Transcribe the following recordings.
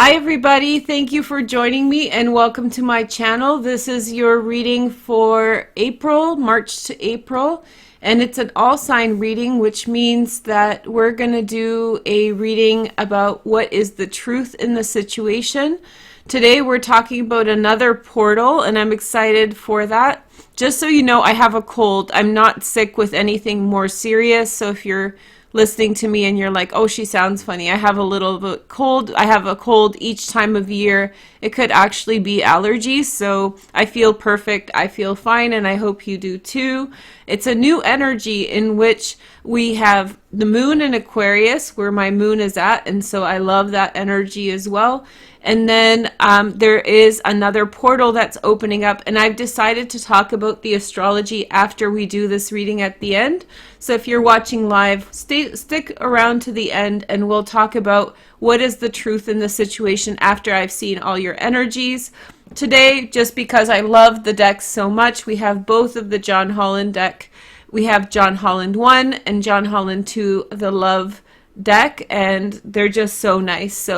Hi everybody, thank you for joining me and welcome to my channel. This is your reading for April, March to April, and it's an all sign reading, which means that we're going to do a reading about what is the truth in the situation. Today we're talking about another portal and I'm excited for that. Just so you know, I have a cold. I'm not sick with anything more serious, so if you're listening to me and you're like, oh, she sounds funny, I have a little bit cold. I have a cold each time of year. It could actually be allergies, so I feel perfect. I feel fine, and I hope you do too. It's a new energy in which we have the moon in Aquarius, where my moon is at, and so I love that energy as well. And then there is another portal that's opening up, and I've decided to talk about the astrology after we do this reading at the end. So if you're watching live, stick around to the end and we'll talk about what is the truth in the situation after I've seen all your energies. Today, just because I love the decks so much, we have both of the John Holland deck. We have John Holland 1 and John Holland 2, the Love deck, and they're just so nice.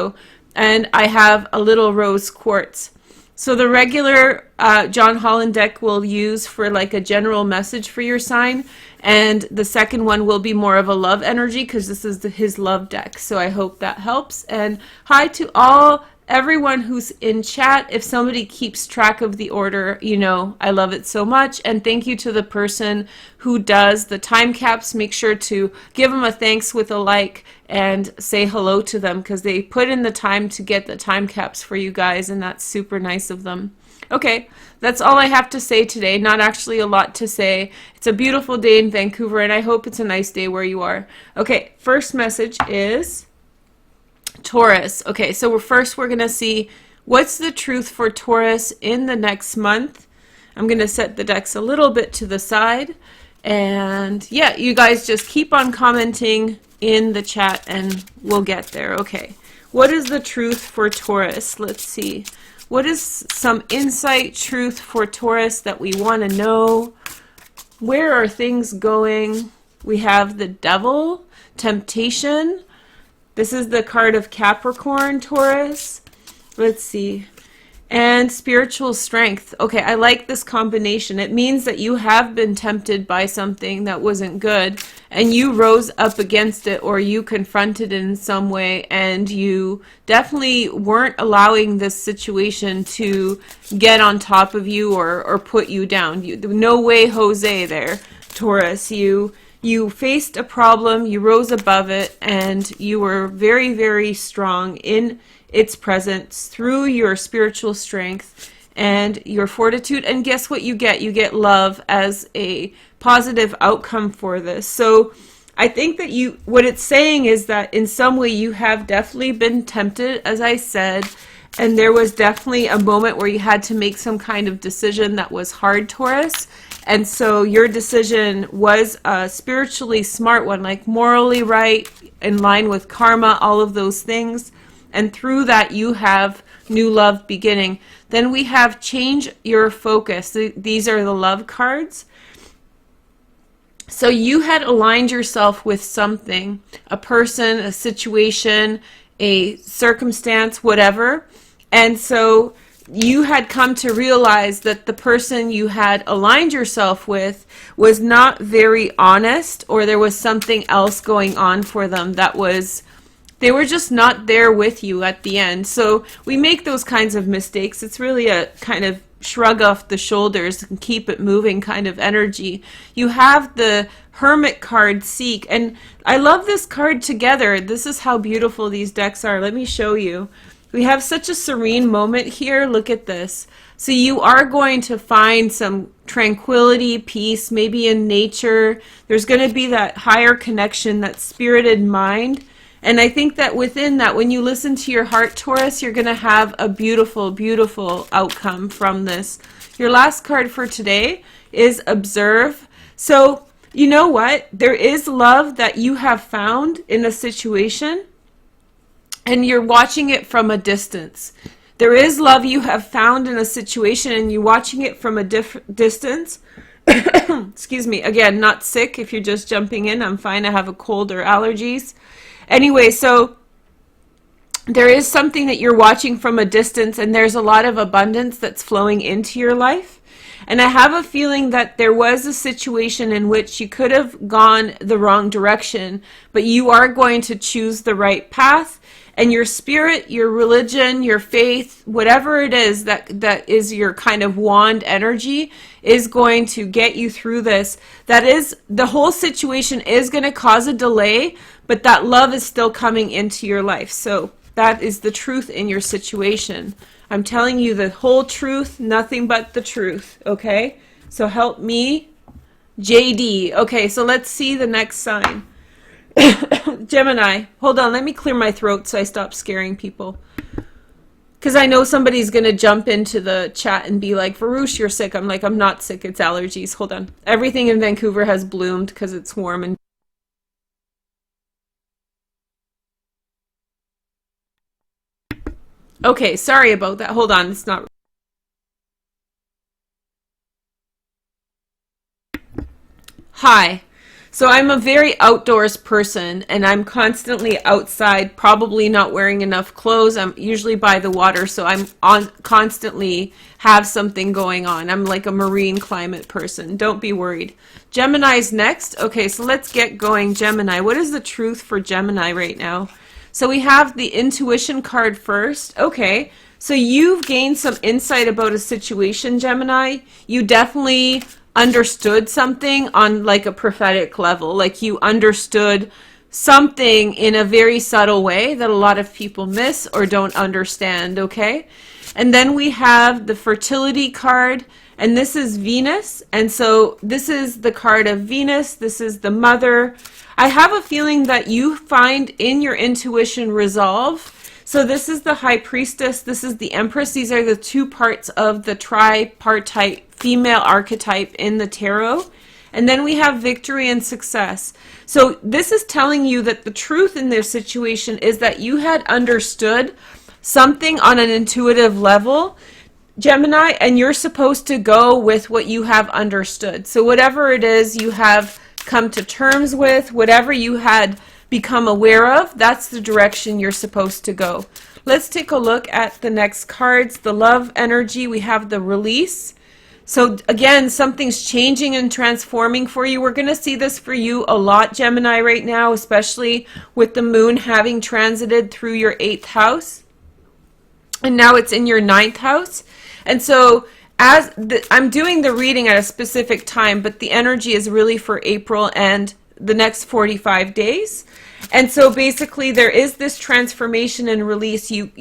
And I have a little rose quartz. So the regular John Holland deck we'll use for like a general message for your sign. And the second one will be more of a love energy because this is his love deck. So I hope that helps. And hi to everyone who's in chat. If somebody keeps track of the order, you know, I love it so much. And thank you to the person who does the time caps. Make sure to give them a thanks with a like and say hello to them because they put in the time to get the time caps for you guys, and that's super nice of them. Okay, that's all I have to say today. Not actually a lot to say. It's a beautiful day in Vancouver, and I hope it's a nice day where you are. Okay, first message is Taurus. Okay, so we're going to see what's the truth for Taurus in the next month. I'm going to set the decks a little bit to the side. And yeah, you guys just keep on commenting in the chat and we'll get there. Okay, what is the truth for Taurus? Let's see. What is some insight, truth for Taurus that we want to know? Where are things going? We have the Devil, temptation. This is the card of Capricorn, Taurus. Let's see. And spiritual strength. Okay, I like this combination. It means that you have been tempted by something that wasn't good and you rose up against it, or you confronted it in some way, and you definitely weren't allowing this situation to get on top of you or put you down. No way Jose there, Taurus. You faced a problem, you rose above it, and you were very, very strong in its presence through your spiritual strength and your fortitude. And guess what you get? You get love as a positive outcome for this. So I think that what it's saying is that in some way you have definitely been tempted, as I said, and there was definitely a moment where you had to make some kind of decision that was hard, Taurus. And so your decision was a spiritually smart one, like morally right, in line with karma, all of those things. And through that, you have new love beginning. Then we have change your focus. These are the love cards. So you had aligned yourself with something, a person, a situation, a circumstance, whatever. And so you had come to realize that the person you had aligned yourself with was not very honest, or there was something else going on for them that was, they were just not there with you at the end. So we make those kinds of mistakes. It's really a kind of shrug off the shoulders and keep it moving kind of energy. You have the Hermit card, Seek, and I love this card together. This is how beautiful these decks are. Let me show you. We have such a serene moment here. Look at this. So you are going to find some tranquility, peace, maybe in nature. There's going to be that higher connection, that spirited mind. And I think that within that, when you listen to your heart, Taurus, you're going to have a beautiful, beautiful outcome from this. Your last card for today is Observe. So you know what? There is love that you have found in a situation, and you're watching it from a distance. There is love you have found in a situation, and you're watching it from a distance. Excuse me. Again, not sick. If you're just jumping in, I'm fine. I have a cold or allergies. Anyway, so there is something that you're watching from a distance, and there's a lot of abundance that's flowing into your life. And I have a feeling that there was a situation in which you could have gone the wrong direction, but you are going to choose the right path. And your spirit, your religion, your faith, whatever it is that is your kind of wand energy, is going to get you through this. That is, the whole situation is going to cause a delay, but that love is still coming into your life. So that is the truth in your situation. I'm telling you the whole truth, nothing but the truth, okay? So help me, JD. Okay, so let's see the next sign. Gemini. Hold on, let me clear my throat so I stop scaring people. Because I know somebody's going to jump into the chat and be like, Veroosh, you're sick. I'm like, I'm not sick, it's allergies. Hold on. Everything in Vancouver has bloomed because it's warm and... Okay, sorry about that. Hold on, it's not... Hi. So I'm a very outdoors person, and I'm constantly outside, probably not wearing enough clothes. I'm usually by the water, so I'm constantly have something going on. I'm like a marine climate person. Don't be worried. Gemini's next. Okay, so let's get going. Gemini. What is the truth for Gemini right now? So we have the intuition card first. Okay, so you've gained some insight about a situation, Gemini. You definitely understood something on like a prophetic level, like you understood something in a very subtle way that a lot of people miss or don't understand. Okay, and then we have the fertility card, and this is Venus, and so this is the card of Venus. This is the mother. I have a feeling that you find in your intuition resolve. So this is the High Priestess, this is the Empress. These are the two parts of the tripartite female archetype in the tarot. And then we have victory and success. So this is telling you that the truth in this situation is that you had understood something on an intuitive level, Gemini, and you're supposed to go with what you have understood. So whatever it is you have come to terms with, whatever you had become aware of, that's the direction you're supposed to go. Let's take a look at the next cards. The love energy, we have the release. So again, something's changing and transforming for you. We're going to see this for you a lot, Gemini, right now, especially with the moon having transited through your 8th house. And now it's in your 9th house. And so I'm doing the reading at a specific time, but the energy is really for April and the next 45 days. And so basically there is this transformation and release. You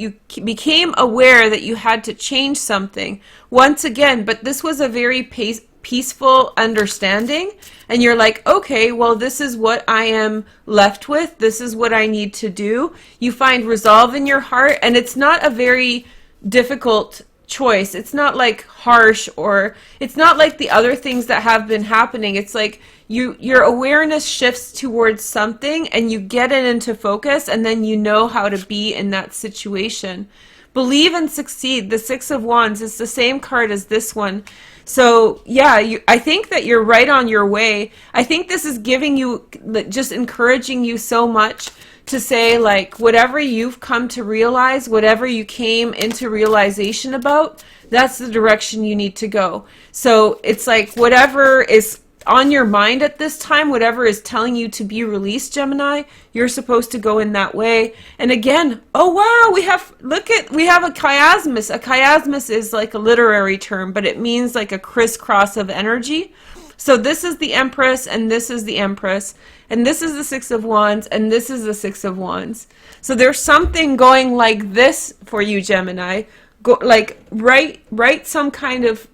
became aware that you had to change something once again, but this was a very peaceful understanding, and you're like, okay, well, this is what I am left with, this is what I need to do. You find resolve in your heart, and it's not a very difficult choice. It's not like harsh, or it's not like the other things that have been happening. It's like your awareness shifts towards something and you get it into focus, and then you know how to be in that situation. Believe and succeed. The 6 of Wands is the same card as this one. So yeah, I think that you're right on your way. I think this is giving you, just encouraging you so much to say, like, whatever you've come to realize, whatever you came into realization about, that's the direction you need to go. So it's like whatever is on your mind at this time, whatever is telling you to be released, Gemini, you're supposed to go in that way. And again, oh wow, we have a chiasmus. A chiasmus is like a literary term, but it means like a crisscross of energy. So this is the Empress, and this is the Empress, and this is the 6 of Wands, and this is the 6 of Wands. So there's something going like this for you, Gemini. Go, like write some kind of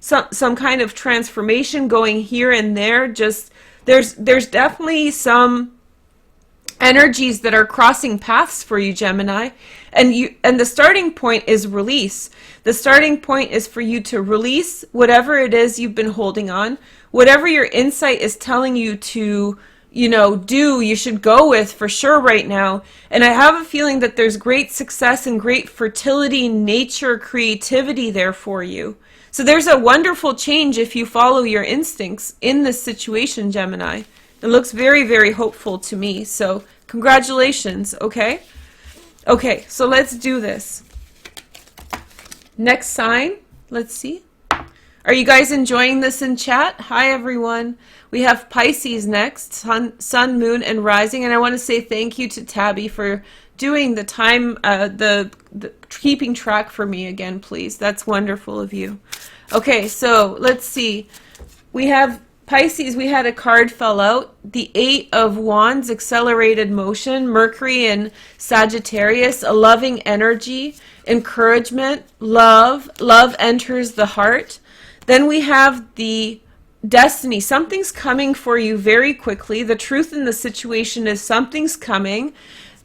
some kind of transformation going here and there. Just there's definitely some energies that are crossing paths for you, Gemini, and the starting point is release. The starting point is for you to release whatever it is you've been holding on, whatever your insight is telling you to, do, you should go with for sure right now. And I have a feeling that there's great success and great fertility, nature, creativity there for you. So there's a wonderful change if you follow your instincts in this situation, Gemini. It looks very, very hopeful to me. So congratulations, okay? Okay, so let's do this. Next sign, let's see. Are you guys enjoying this in chat? Hi, everyone. We have Pisces next, sun, moon, and rising. And I want to say thank you to Tabby for doing the time, the keeping track for me again, please. That's wonderful of you. Okay, so let's see. We have Pisces. We had a card fell out. The 8 of Wands, accelerated motion. Mercury in Sagittarius, a loving energy, encouragement, love. Love enters the heart. Then we have the destiny. Something's coming for you very quickly. The truth in the situation is something's coming.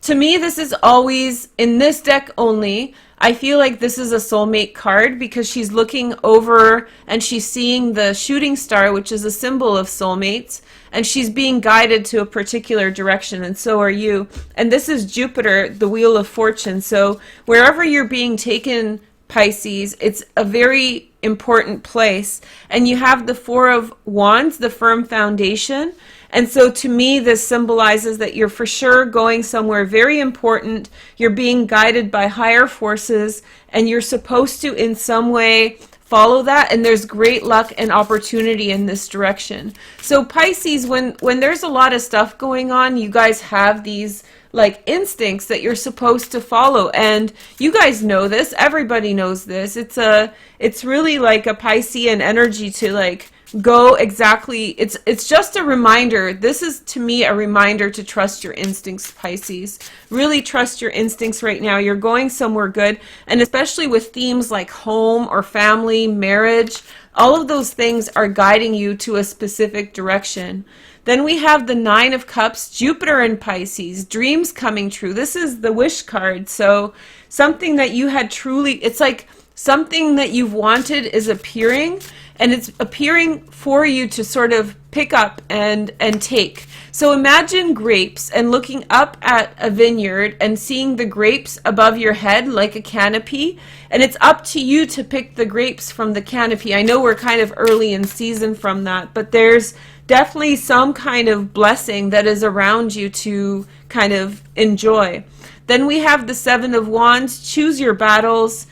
To me, this is always, in this deck only, I feel like this is a soulmate card because she's looking over and she's seeing the shooting star, which is a symbol of soulmates, and she's being guided to a particular direction, and so are you. And this is Jupiter, the wheel of fortune. So wherever you're being taken, Pisces, it's a very important place. And you have the 4 of Wands, the firm foundation. And so to me, this symbolizes that you're for sure going somewhere very important. You're being guided by higher forces, and you're supposed to in some way follow that, and there's great luck and opportunity in this direction. So Pisces, when there's a lot of stuff going on, you guys have these like instincts that you're supposed to follow, and you guys know this, everybody knows this. It's really like a Piscean energy to like go exactly, it's just a reminder. This is to me a reminder to trust your instincts, Pisces. Really trust your instincts right now. You're going somewhere good, and especially with themes like home or family, marriage, all of those things are guiding you to a specific direction. Then we have the 9 of Cups, Jupiter in Pisces, dreams coming true. This is the wish card. So something that you had truly, it's like something that you've wanted is appearing, and it's appearing for you to sort of pick up and take. So imagine grapes and looking up at a vineyard and seeing the grapes above your head like a canopy, and it's up to you to pick the grapes from the canopy. I know we're kind of early in season from that, but there's definitely some kind of blessing that is around you to kind of enjoy. Then we have the 7 of Wands, choose your battles.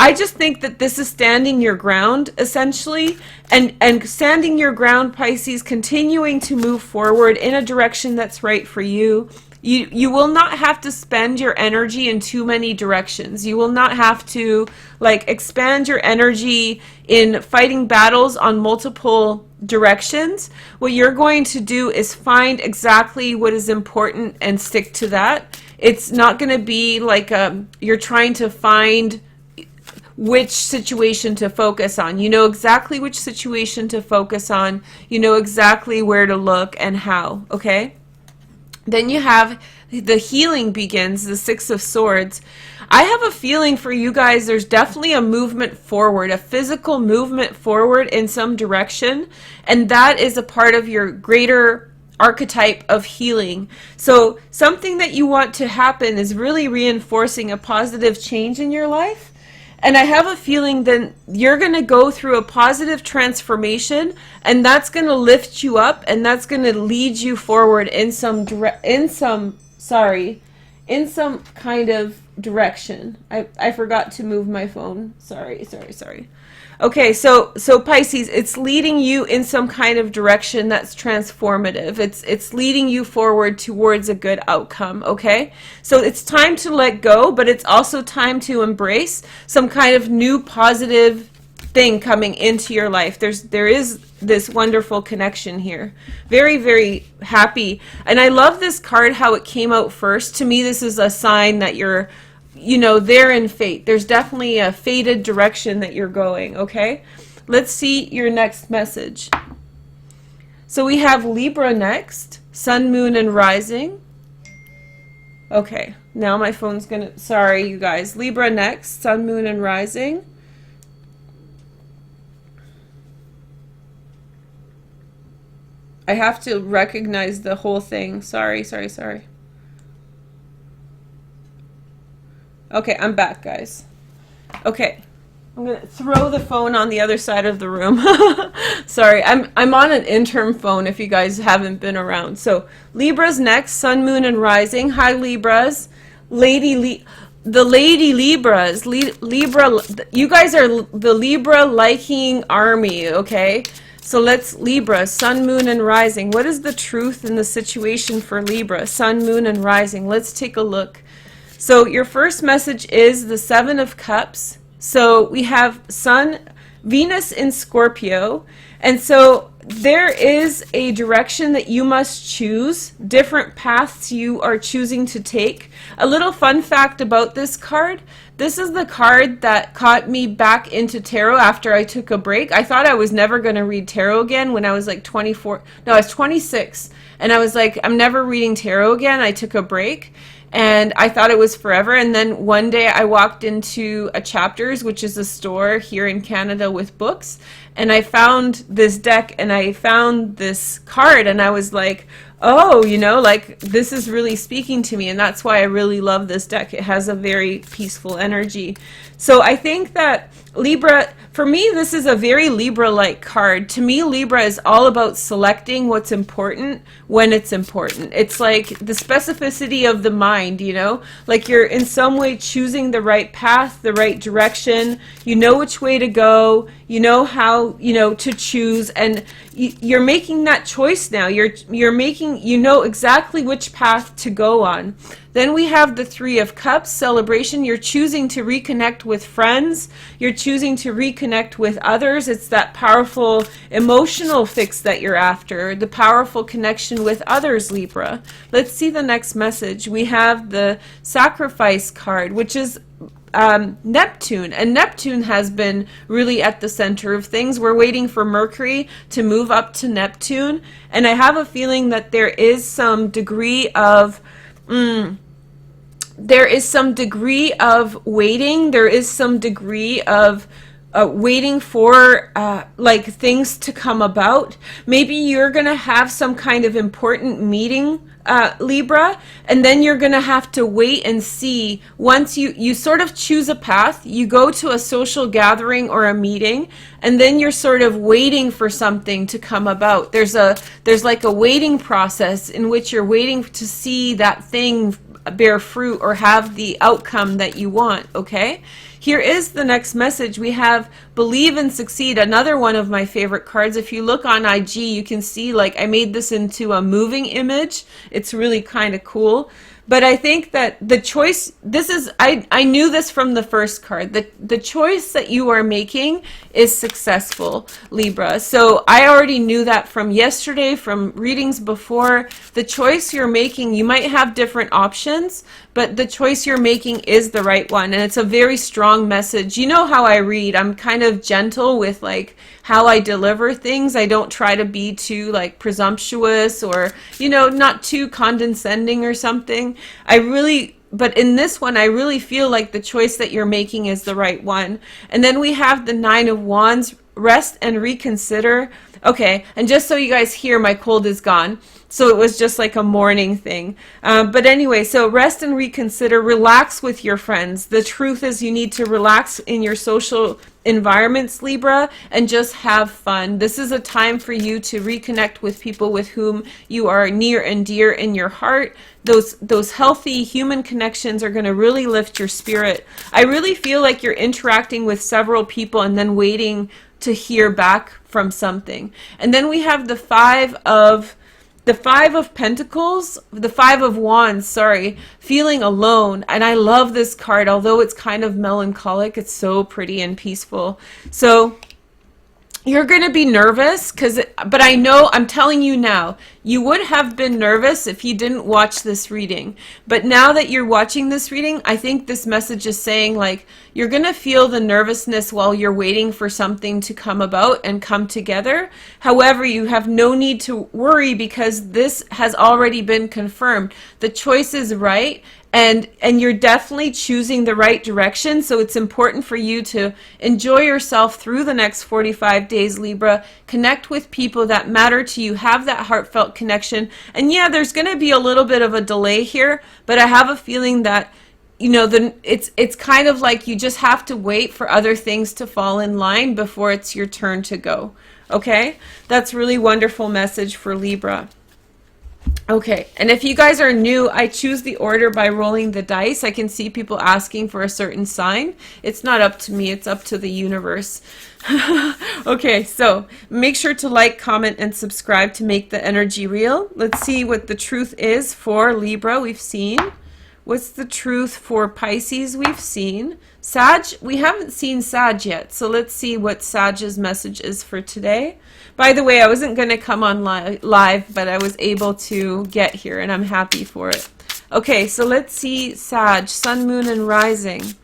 I just think that this is standing your ground, essentially, and standing your ground, Pisces, continuing to move forward in a direction that's right for you. You will not have to spend your energy in too many directions. You will not have to like expand your energy in fighting battles on multiple directions. What you're going to do is find exactly what is important and stick to that. It's not going to be like you're trying to find which situation to focus on. You know exactly which situation to focus on. You know exactly where to look and how, okay? Then you have the healing begins, the 6 of Swords. I have a feeling for you guys, there's definitely a movement forward, a physical movement forward in some direction, and that is a part of your greater archetype of healing. So something that you want to happen is really reinforcing a positive change in your life. And I have a feeling that you're going to go through a positive transformation, and that's going to lift you up, and that's going to lead you forward in some kind of direction. I forgot to move my phone. Sorry. Okay, so Pisces, it's leading you in some kind of direction that's transformative. It's leading you forward towards a good outcome, okay? So it's time to let go, but it's also time to embrace some kind of new positive thing coming into your life. There is this wonderful connection here. Very, very happy. And I love this card, how it came out first. To me, this is a sign that you're there in fate. There's definitely a fated direction that you're going, okay? Let's see your next message. So we have Libra next, Sun, Moon, and Rising. Okay, now my phone's gonna, sorry you guys. Libra next, Sun, Moon, and Rising. I have to recognize the whole thing. Sorry. Okay, I'm back, guys. Okay, I'm gonna throw the phone on the other side of the room. Sorry, I'm on an interim phone if you guys haven't been around. So Libra's next, Sun, Moon, and Rising. Hi, Libras. The Lady Libras, Libra, you guys are the Libra liking army, okay? So let's, Libra, Sun, Moon, and Rising. What is the truth in the situation for Libra, Sun, Moon, and Rising? Let's take a look. So your first message is the Seven of Cups. So we have Sun, Venus in Scorpio. And so there is a direction that you must choose, different paths you are choosing to take. A little fun fact about this card, this is the card that caught me back into tarot after I took a break. I thought I was never going to read tarot again when I was like 24, no, I was 26. And I was like, I'm never reading tarot again. I took a break. And I thought it was forever. And then one day I walked into a Chapters, which is a store here in Canada with books. And I found this deck and I found this card and I was like, oh, you know, like this is really speaking to me. And that's why I really love this deck. It has a very peaceful energy. So I think that Libra, for me, this is a very Libra-like card. To me, Libra is all about selecting what's important when it's important. It's like the specificity of the mind, you know, like you're in some way choosing the right path, the right direction. You know which way to go. You know how, you know, to choose, and you're making that choice now. You're making, you know exactly which path to go on. Then we have the Three of Cups, celebration. You're choosing to reconnect with friends. You're choosing to reconnect with others. It's that powerful emotional fix that you're after, the powerful connection with others, Libra. Let's see the next message. We have the Sacrifice card, which is Neptune, and Neptune has been really at the center of things. We're waiting for Mercury to move up to Neptune, and I have a feeling that there is some degree of waiting. There is some degree of waiting for like things to come about. Maybe you're gonna have some kind of important meeting, Libra, and then you're gonna have to wait and see. Once you sort of choose a path, you go to a social gathering or a meeting, and then you're sort of waiting for something to come about. There's like a waiting process in which you're waiting to see that thing bear fruit or have the outcome that you want, okay? Here is the next message. We have Believe and Succeed, another one of my favorite cards. If you look on IG, you can see like I made this into a moving image. It's really kind of cool. But I think that the choice, this is, I knew this from the first card, the choice that you are making is successful, Libra. So I already knew that from yesterday, from readings before. The choice you're making, you might have different options, but the choice you're making is the right one. And it's a very strong message. You know how I read. I'm kind of gentle with like how I deliver things. I don't try to be too like presumptuous or, you know, not too condescending or something. But in this one, I really feel like the choice that you're making is the right one. And then we have the Nine of Wands, rest and reconsider. Okay, and just so you guys hear, my cold is gone. So it was just like a morning thing. But anyway, so rest and reconsider, relax with your friends. The truth is you need to relax in your social environments, Libra, and just have fun. This is a time for you to reconnect with people with whom you are near and dear in your heart. Those healthy human connections are going to really lift your spirit. I really feel like you're interacting with several people and then waiting to hear back from something. And then we have the Five of Pentacles, the Five of Wands, sorry, feeling alone. And I love this card, although it's kind of melancholic. It's so pretty and peaceful. So you're going to be nervous, but I know, I'm telling you now, you would have been nervous if you didn't watch this reading. But now that you're watching this reading, I think this message is saying like, you're going to feel the nervousness while you're waiting for something to come about and come together. However, you have no need to worry because this has already been confirmed. The choice is right. And you're definitely choosing the right direction. So it's important for you to enjoy yourself through the next 45 days, Libra. Connect with people that matter to you. Have that heartfelt connection. And yeah, there's going to be a little bit of a delay here, but I have a feeling that, you know, it's kind of like you just have to wait for other things to fall in line before it's your turn to go. Okay? That's really wonderful message for Libra. Okay, and if you guys are new, I choose the order by rolling the dice. I can see people asking for a certain sign. It's not up to me, it's up to the universe. Okay, so make sure to like, comment, and subscribe to make the energy real. Let's see what the truth is for Libra. We've seen. What's the truth for Pisces? We've seen. Sag, we haven't seen Sag yet, so let's see what Sag's message is for today. By the way, I wasn't going to come on live, but I was able to get here, and I'm happy for it. Okay, so let's see Sag, Sun, Moon, and Rising.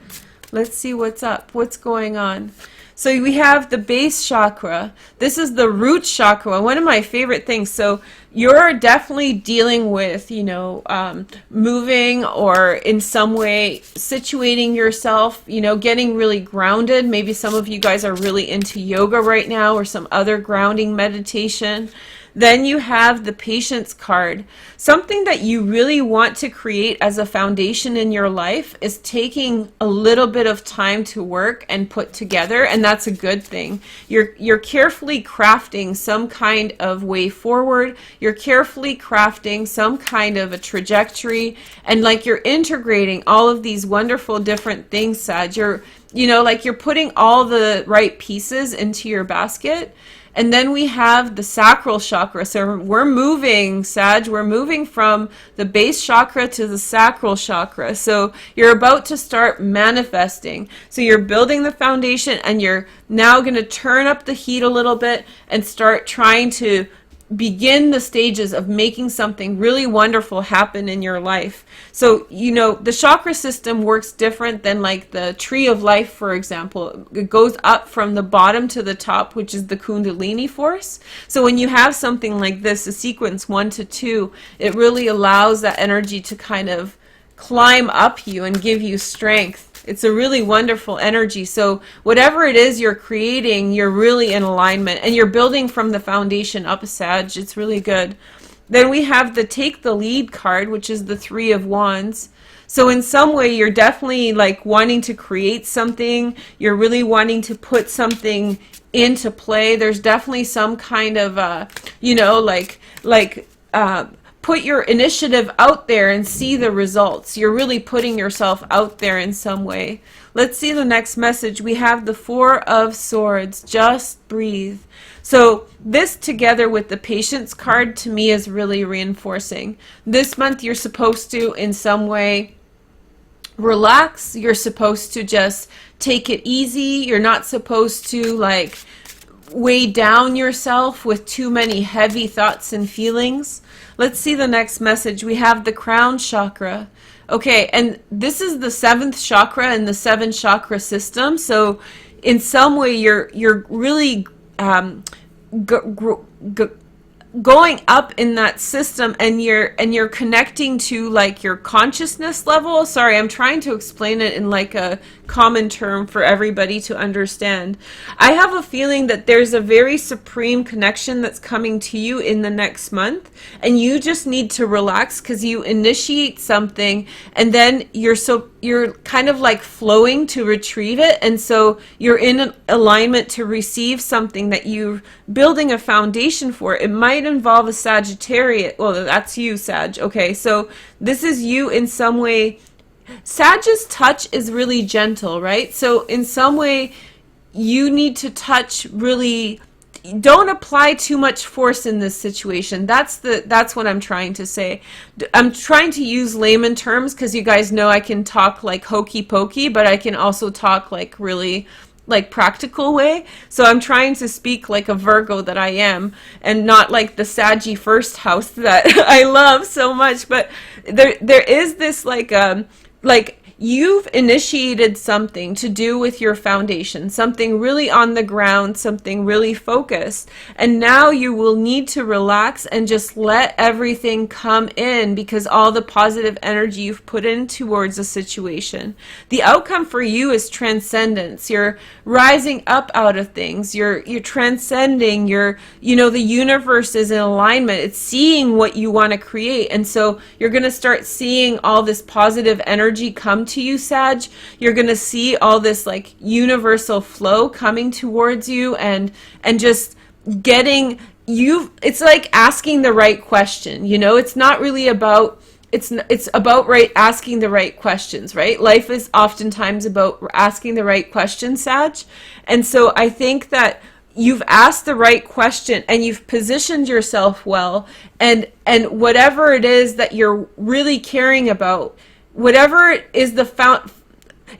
Let's see what's up, what's going on. So we have the base chakra. This is the root chakra, one of my favorite things. So you're definitely dealing with, you know, moving or in some way situating yourself, you know, getting really grounded. Maybe some of you guys are really into yoga right now or some other grounding meditation. Then you have the Patience card. Something that you really want to create as a foundation in your life is taking a little bit of time to work and put together, and that's a good thing. You're carefully crafting some kind of way forward. You're carefully crafting some kind of a trajectory, and like you're integrating all of these wonderful different things, Sag. You know, like you're putting all the right pieces into your basket. And then we have the sacral chakra. So we're moving, Sag, we're moving from the base chakra to the sacral chakra. So you're about to start manifesting. So you're building the foundation, and you're now going to turn up the heat a little bit and start trying to begin the stages of making something really wonderful happen in your life. So, you know, the chakra system works different than like the tree of life, for example. It goes up from the bottom to the top, which is the Kundalini force. So when you have something like this, a sequence 1 to 2, it really allows that energy to kind of climb up you and give you strength. It's a really wonderful energy. So whatever it is you're creating, you're really in alignment, and you're building from the foundation up, Sag. It's really good. Then we have the Take the Lead card, which is the Three of Wands. So in some way, you're definitely like wanting to create something. You're really wanting to put something into play. There's definitely some kind of, you know, put your initiative out there and see the results. You're really putting yourself out there in some way. Let's see the next message. We have the Four of Swords. Just breathe. So this together with the Patience card to me is really reinforcing. This month you're supposed to in some way relax. You're supposed to just take it easy. You're not supposed to like weigh down yourself with too many heavy thoughts and feelings. Let's see the next message. We have the Crown chakra. Okay, and this is the 7th chakra in the 7-chakra system. So in some way you're really going up in that system, and you're connecting to like your consciousness level. Sorry, I'm trying to explain it in like a common term for everybody to understand. I have a feeling that there's a very supreme connection that's coming to you in the next month, and you just need to relax because you initiate something and then you're kind of like flowing to retrieve it, and so you're in an alignment to receive something that you're building a foundation for. It might involve a Sagittarius. Well, that's you, Sag. Okay, so this is you in some way. Sag's touch is really gentle, right? So in some way you need to touch really, don't apply too much force in this situation. That's what I'm trying to say. I'm trying to use layman terms because you guys know I can talk like hokey pokey, but I can also talk like really like practical way. So I'm trying to speak like a Virgo that I am, and not like the Saggy first house that I love so much. But there is this like you've initiated something to do with your foundation, something really on the ground, something really focused. And now you will need to relax and just let everything come in, because all the positive energy you've put in towards a situation. The outcome for you is transcendence. You're rising up out of things. You're transcending. The universe is in alignment. It's seeing what you want to create. And so you're going to start seeing all this positive energy come to you, Sag. You're going to see all this like universal flow coming towards you, and just getting it's like asking the right question, you know. It's not really about, it's about asking the right questions, right? Life is oftentimes about asking the right questions, Sag. And so I think that you've asked the right question and you've positioned yourself well, and whatever it is that you're really caring about, whatever it is,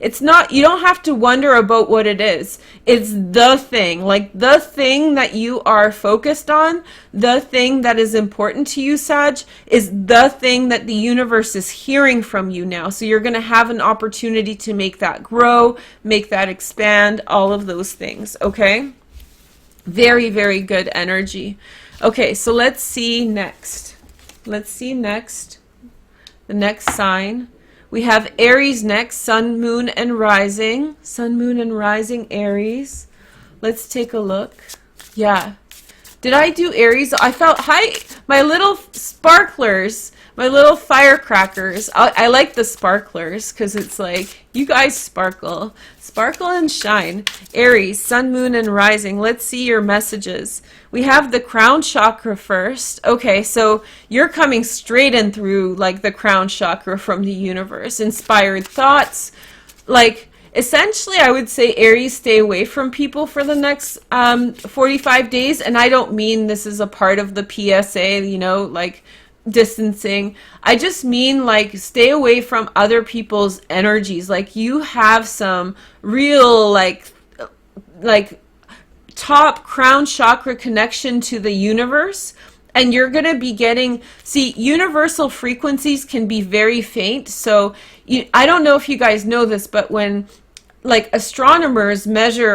it's not, you don't have to wonder about what it is. It's the thing, like the thing that you are focused on, the thing that is important to you, Sag, is the thing that the universe is hearing from you now. So you're going to have an opportunity to make that grow, make that expand, all of those things, okay? Very, very good energy. Okay, so let's see next. Let's see next. The next sign. We have Aries next, Sun, Moon, and Rising. Sun, Moon, and Rising, Aries. Let's take a look. Yeah. Did I do Aries? I felt, hi, my little sparklers, my little firecrackers. I like the sparklers because it's like, you guys sparkle. Sparkle and shine. Aries, Sun, Moon, and Rising. Let's see your messages. We have the crown chakra first. Okay, so you're coming straight in through like the crown chakra from the universe. Inspired thoughts. Like, essentially, I would say, Aries, stay away from people for the next 45 days. And I don't mean this is a part of the PSA, you know, like distancing. I just mean like stay away from other people's energies. Like you have some real like top crown chakra connection to the universe, and you're going to be getting, see, universal frequencies can be very faint. So I don't know if you guys know this, but when like astronomers measure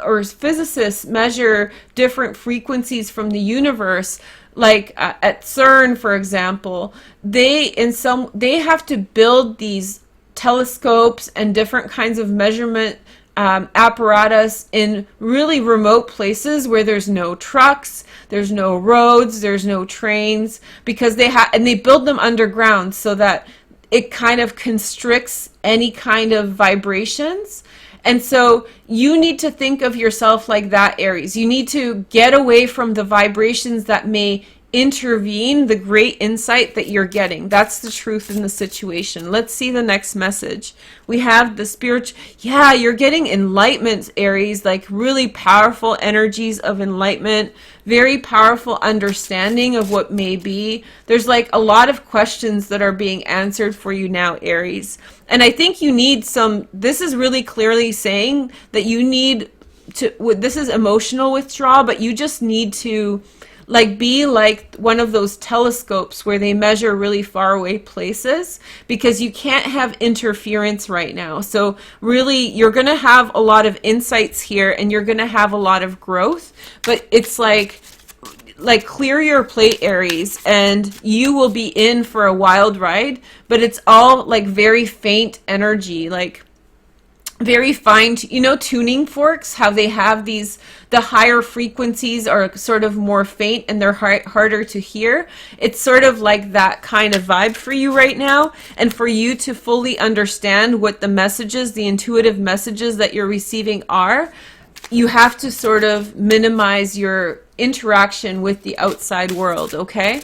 or physicists measure different frequencies from the universe, like at CERN, for example, they have to build these telescopes and different kinds of measurement apparatus in really remote places where there's no trucks, there's no roads, there's no trains, because they build them underground so that it kind of constricts any kind of vibrations. And so you need to think of yourself like that, Aries. You need to get away from the vibrations that may intervene the great insight that you're getting. That's the truth in the situation. Let's see the next message. We have the spiritual, yeah, you're getting enlightenment, Aries, like really powerful energies of enlightenment, very powerful understanding of what may be. There's like a lot of questions that are being answered for you now, Aries. And I think you need this is really clearly saying that you need to, this is emotional withdrawal, but you just need to like be like one of those telescopes where they measure really far away places, because you can't have interference right now. So really you're going to have a lot of insights here and you're going to have a lot of growth, but it's like clear your plate, Aries, and you will be in for a wild ride. But it's all like very faint energy, like very fine, you know, tuning forks, how they have these, the higher frequencies are sort of more faint and they're harder to hear. It's sort of like that kind of vibe for you right now. And for you to fully understand what the messages, the intuitive messages that you're receiving are, you have to sort of minimize your interaction with the outside world, okay?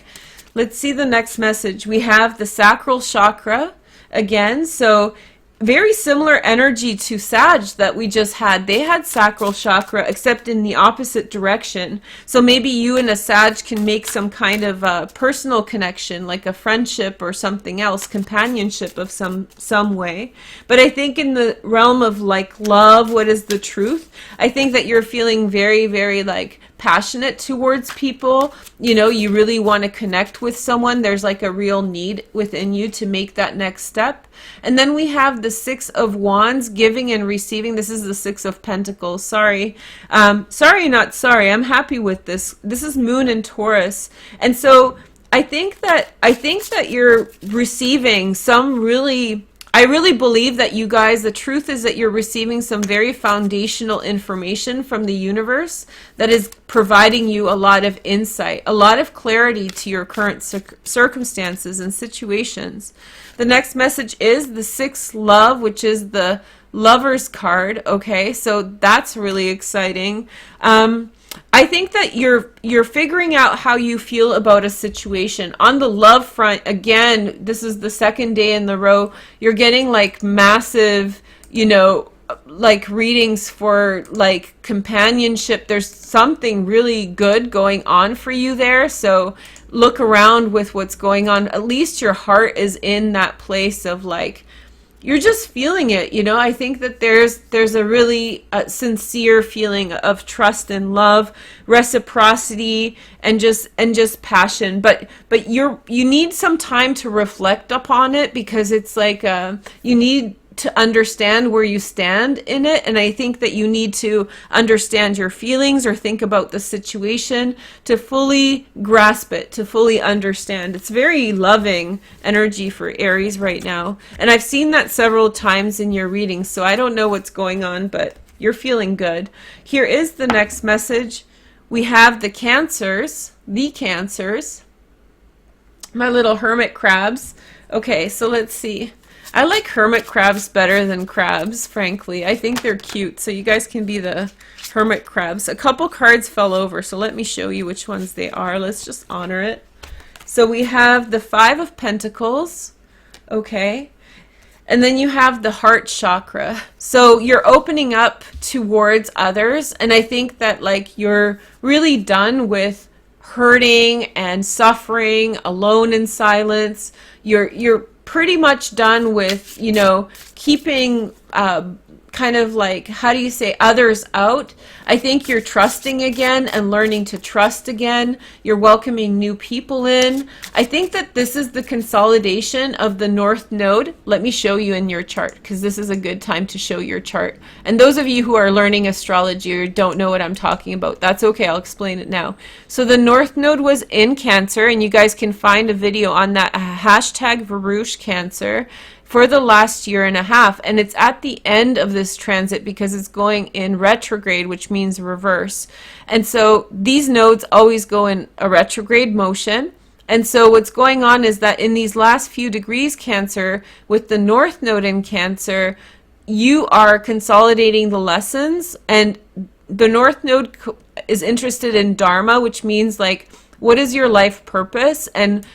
Let's see the next message. We have the sacral chakra again. So very similar energy to Sag that we just had. They had sacral chakra, except in the opposite direction. So maybe you and a Sag can make some kind of personal connection, like a friendship or something else, companionship of some way. But I think in the realm of like love, what is the truth? I think that you're feeling very, very like passionate towards people. You know, you really want to connect with someone. There's like a real need within you to make that next step. And then we have the Six of Wands, giving and receiving. This is the Six of Pentacles. Sorry. Not sorry. I'm happy with this. This is Moon and Taurus. And so I think that you're receiving some really, I really believe that you guys, the truth is that you're receiving some very foundational information from the universe that is providing you a lot of insight, a lot of clarity to your current circumstances and situations. The next message is the Sixth Love, which is the Lover's card. Okay, so that's really exciting. I think that you're figuring out how you feel about a situation. On the love front, again, this is the second day in the row, you're getting like massive, you know, like readings for like companionship. There's something really good going on for you there. So look around with what's going on. At least your heart is in that place of like, you're just feeling it, you know. I think that there's a really sincere feeling of trust and love, reciprocity, and just passion. But you need some time to reflect upon it, because it's like you need to understand where you stand in it. And I think that you need to understand your feelings or think about the situation to fully grasp it, to fully understand. It's very loving energy for Aries right now. And I've seen that several times in your readings, so I don't know what's going on, but you're feeling good. Here is the next message. We have the Cancers, my little hermit crabs. Okay, so let's see. I like hermit crabs better than crabs, frankly. I think they're cute, so you guys can be the hermit crabs. A couple cards fell over, so let me show you which ones they are. Let's just honor it. So we have the Five of Pentacles, okay? And then you have the heart chakra. So you're opening up towards others, and I think that like you're really done with hurting and suffering, alone in silence. You're pretty much done with, you know, keeping kind of like, how do you say, others out. I think you're trusting again and learning to trust again. You're welcoming new people in. I think that this is the consolidation of the North Node. Let me show you in your chart, because this is a good time to show your chart. And those of you who are learning astrology or don't know what I'm talking about, that's okay. I'll explain it now. So the North Node was in Cancer, and you guys can find a video on that, hashtag Veroosh Cancer, for the last year and a half, and it's at the end of this transit because it's going in retrograde, which means reverse. And so these nodes always go in a retrograde motion. And so what's going on is that in these last few degrees Cancer, with the North Node in Cancer, you are consolidating the lessons, and the North Node is interested in Dharma, which means like, what is your life purpose, and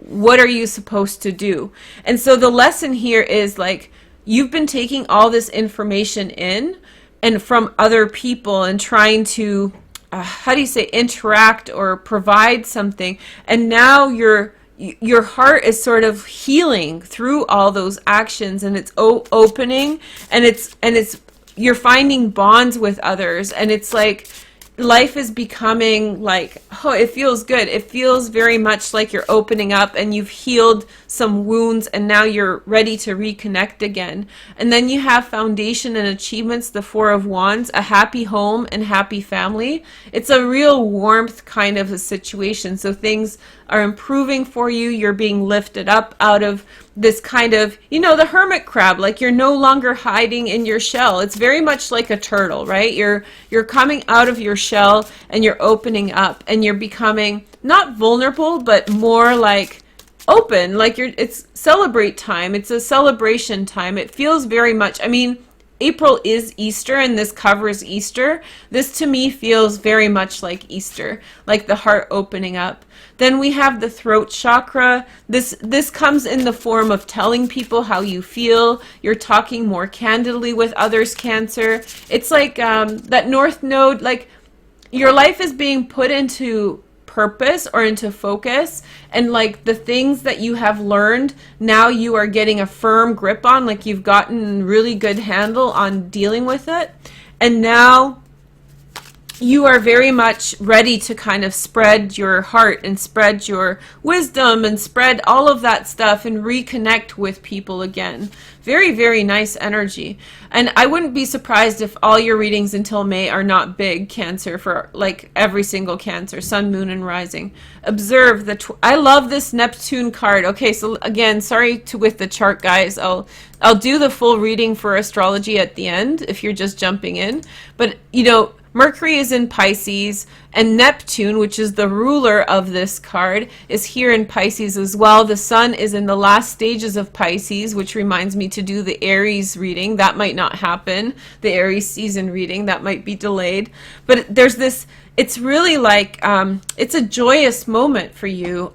what are you supposed to do? And so the lesson here is like, you've been taking all this information in and from other people and trying to, how do you say, interact or provide something. And now your heart is sort of healing through all those actions, and it's opening, and it's you're finding bonds with others, and it's like, life is becoming like, oh, it feels good. It feels very much like you're opening up and you've healed some wounds, and now you're ready to reconnect again. And then you have foundation and achievements, the Four of Wands, a happy home and happy family. It's a real warmth kind of a situation. So things are improving for you. You're being lifted up out of this kind of, you know, the hermit crab, like you're no longer hiding in your shell. It's very much like a turtle, right? You're coming out of your shell and you're opening up, and you're becoming not vulnerable, but more like open, like it's celebrate time. It's a celebration time. It feels very much, I mean, April is Easter, and this covers Easter. This to me feels very much like Easter, like the heart opening up. Then we have the throat chakra. This comes in the form of telling people how you feel. You're talking more candidly with others, Cancer. It's like that North Node, like your life is being put into purpose or into focus, and like the things that you have learned, now you are getting a firm grip on, like you've gotten really good handle on dealing with it, and now you are very much ready to kind of spread your heart and spread your wisdom and spread all of that stuff and reconnect with people again. Very, very nice energy. And I wouldn't be surprised if all your readings until May are not big, Cancer, for like every single Cancer, Sun, Moon, and Rising. Observe the, I love this Neptune card. Okay, so again, sorry with the chart, guys. I'll do the full reading for astrology at the end if you're just jumping in. But, you know, Mercury is in Pisces, and Neptune, which is the ruler of this card, is here in Pisces as well. The Sun is in the last stages of Pisces, which reminds me to do the Aries reading. That might not happen. The Aries season reading, that might be delayed. But there's this it's really like, it's a joyous moment for you.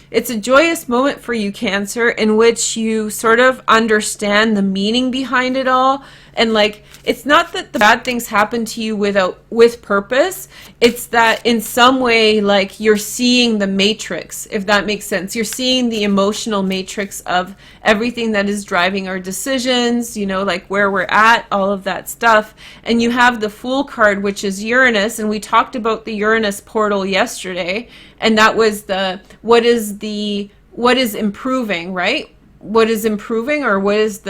It's a joyous moment for you, Cancer, in which you sort of understand the meaning behind it all. And like, it's not that the bad things happen to you with purpose. It's that in some way, like, you're seeing the matrix, if that makes sense. You're seeing the emotional matrix of everything that is driving our decisions, you know, like where we're at, all of that stuff. And you have the Fool card, which is Uranus. And we talked about the Uranus portal yesterday. And that was what is improving, right? What is improving, or what is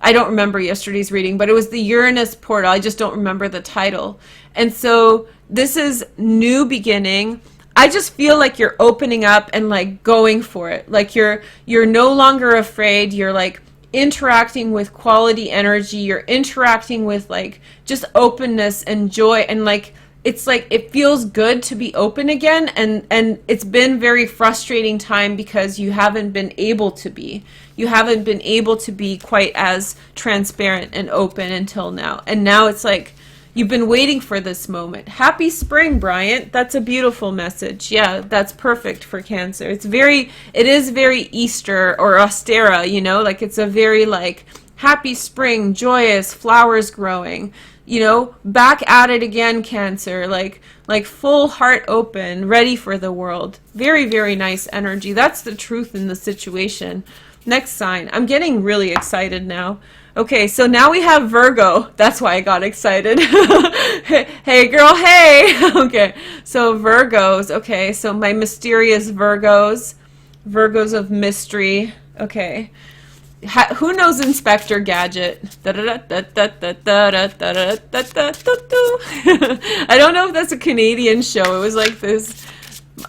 I don't remember yesterday's reading, but it was the Uranus portal. I just don't remember the title. And so this is new beginning. I just feel like you're opening up and like going for it. Like you're no longer afraid. You're like interacting with quality energy. You're interacting with like just openness and joy, and like it's like it feels good to be open again, and it's been very frustrating time because you haven't been able to be. You haven't been able to be quite as transparent and open until now. And now it's like you've been waiting for this moment. Happy spring, Bryant. That's a beautiful message. Yeah, that's perfect for Cancer. It is very Easter or Ostera, you know, like it's a very like happy spring, joyous, flowers growing, you know, back at it again, Cancer, like full heart open, ready for the world. Very, very nice energy. That's the truth in the situation. Next sign. I'm getting really excited now. Okay, so now we have Virgo. That's why I got excited. Hey, girl, hey. Okay, so Virgos. Okay, so my mysterious Virgos. Virgos of mystery. Okay. Who knows Inspector Gadget? I don't know if that's a Canadian show. It was like this.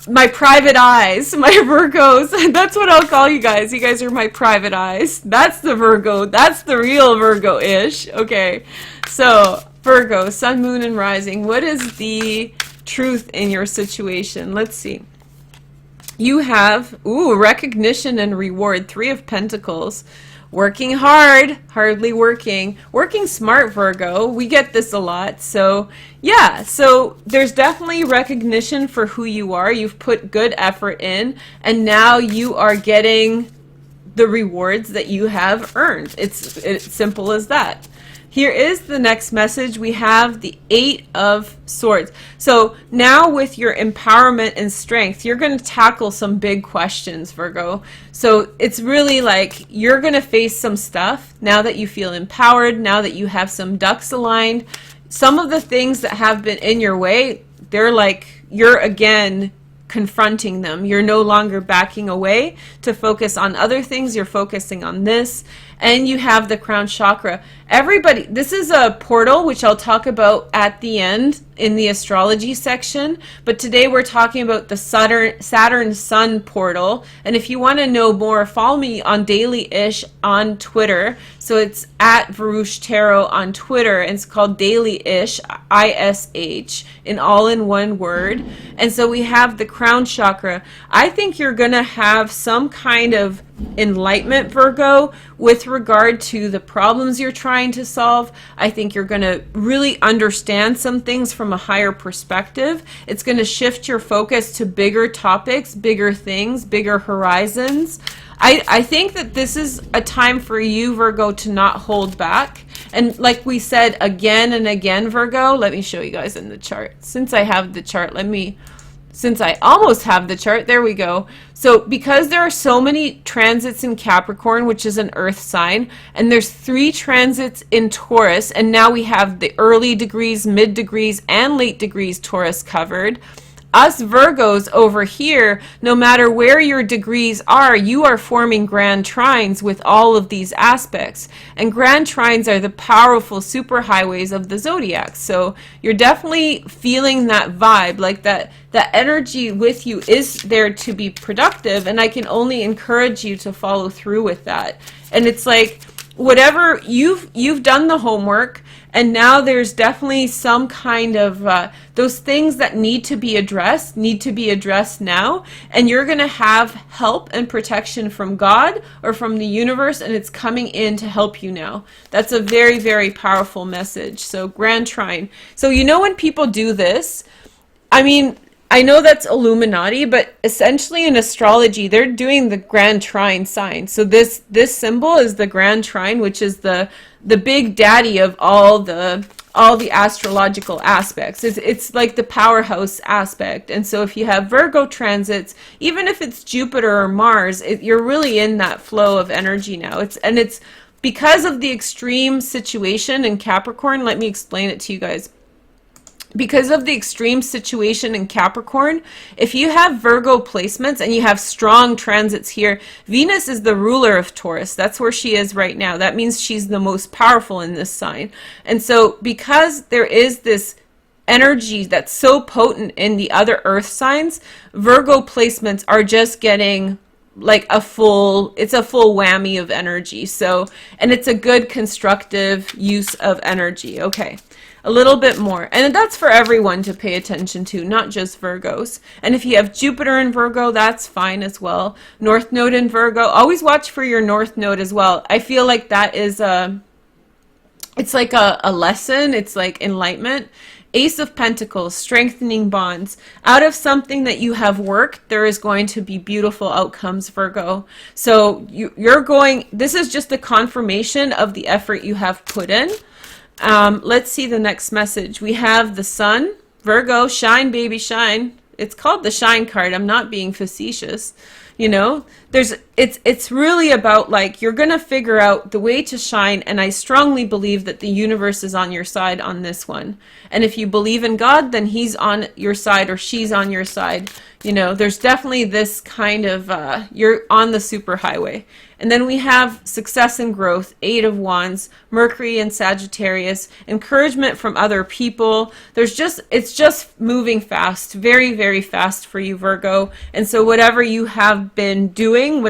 My private eyes, my Virgos. That's what I'll call you guys. You guys are my private eyes. That's the Virgo. That's the real Virgo-ish. Okay. So, Virgo, sun, moon, and rising. What is the truth in your situation? Let's see. You have, recognition and reward. 3 of Pentacles. Working hard, hardly working. Working smart, Virgo. We get this a lot. So, yeah. So, there's definitely recognition for who you are. You've put good effort in. And now you are getting the rewards that you have earned. It's simple as that. Here is the next message. We have the 8 of Swords. So now with your empowerment and strength, you're going to tackle some big questions, Virgo. So it's really like you're going to face some stuff now that you feel empowered, now that you have some ducks aligned. Some of the things that have been in your way, they're like you're again confronting them. You're no longer backing away to focus on other things. You're focusing on this. And you have the crown chakra. Everybody, this is a portal, which I'll talk about at the end in the astrology section. But today we're talking about the Saturn Sun portal. And if you want to know more, follow me on Daily-ish on Twitter. So it's at Veroosh Tarot on Twitter. And it's called Daily-ish, ISH, all in one word. And so we have the crown chakra. I think you're going to have some kind of enlightenment, Virgo, with regard to the problems you're trying to solve. I think you're going to really understand some things from a higher perspective. It's going to shift your focus to bigger topics, bigger things, bigger horizons. I think that this is a time for you, Virgo, to not hold back. And like we said again and again, Virgo, let me show you guys in the chart. Since I have the chart, since I almost have the chart, there we go. So because there are so many transits in Capricorn, which is an earth sign, and there's 3 transits in Taurus, and now we have the early degrees, mid degrees, and late degrees Taurus covered. Us Virgos over here, no matter where your degrees are, you are forming grand trines with all of these aspects. And grand trines are the powerful superhighways of the zodiac. So you're definitely feeling that vibe, like that energy with you is there to be productive. And I can only encourage you to follow through with that. And it's like, whatever you've done the homework, and now there's definitely some kind of those things that need to be addressed now, and you're going to have help and protection from God or from the universe, and it's coming in to help you now. That's a very, very powerful message. So grand trine. So you know when people do this, I mean, I know that's Illuminati, but essentially in astrology, they're doing the Grand Trine sign. So this symbol is the Grand Trine, which is the big daddy of all the astrological aspects. It's like the powerhouse aspect. And so if you have Virgo transits, even if it's Jupiter or Mars, you're really in that flow of energy now. It's because of the extreme situation in Capricorn. Let me explain it to you guys. Because of the extreme situation in Capricorn, if you have Virgo placements and you have strong transits here, Venus is the ruler of Taurus. That's where she is right now. That means she's the most powerful in this sign. And so because there is this energy that's so potent in the other earth signs, Virgo placements are just getting like it's a full whammy of energy. So, and it's a good constructive use of energy. Okay. A little bit more. And that's for everyone to pay attention to, not just Virgos. And if you have Jupiter in Virgo, that's fine as well. North Node in Virgo. Always watch for your North Node as well. I feel like that is it's like a lesson. It's like enlightenment. Ace of Pentacles, strengthening bonds. Out of something that you have worked, there is going to be beautiful outcomes, Virgo. So this is just a confirmation of the effort you have put in. Let's see the next message. We have the Sun, Virgo, shine, baby, shine. It's called the shine card. I'm not being facetious. You know, it's really about like, you're going to figure out the way to shine. And I strongly believe that the universe is on your side on this one. And if you believe in God, then he's on your side or she's on your side. You know, there's definitely this kind of, you're on the superhighway. And then we have success and growth, Eight of Wands, Mercury and Sagittarius, encouragement from other people. It's just moving fast, very, very fast for you, Virgo. And so whatever you have been doing,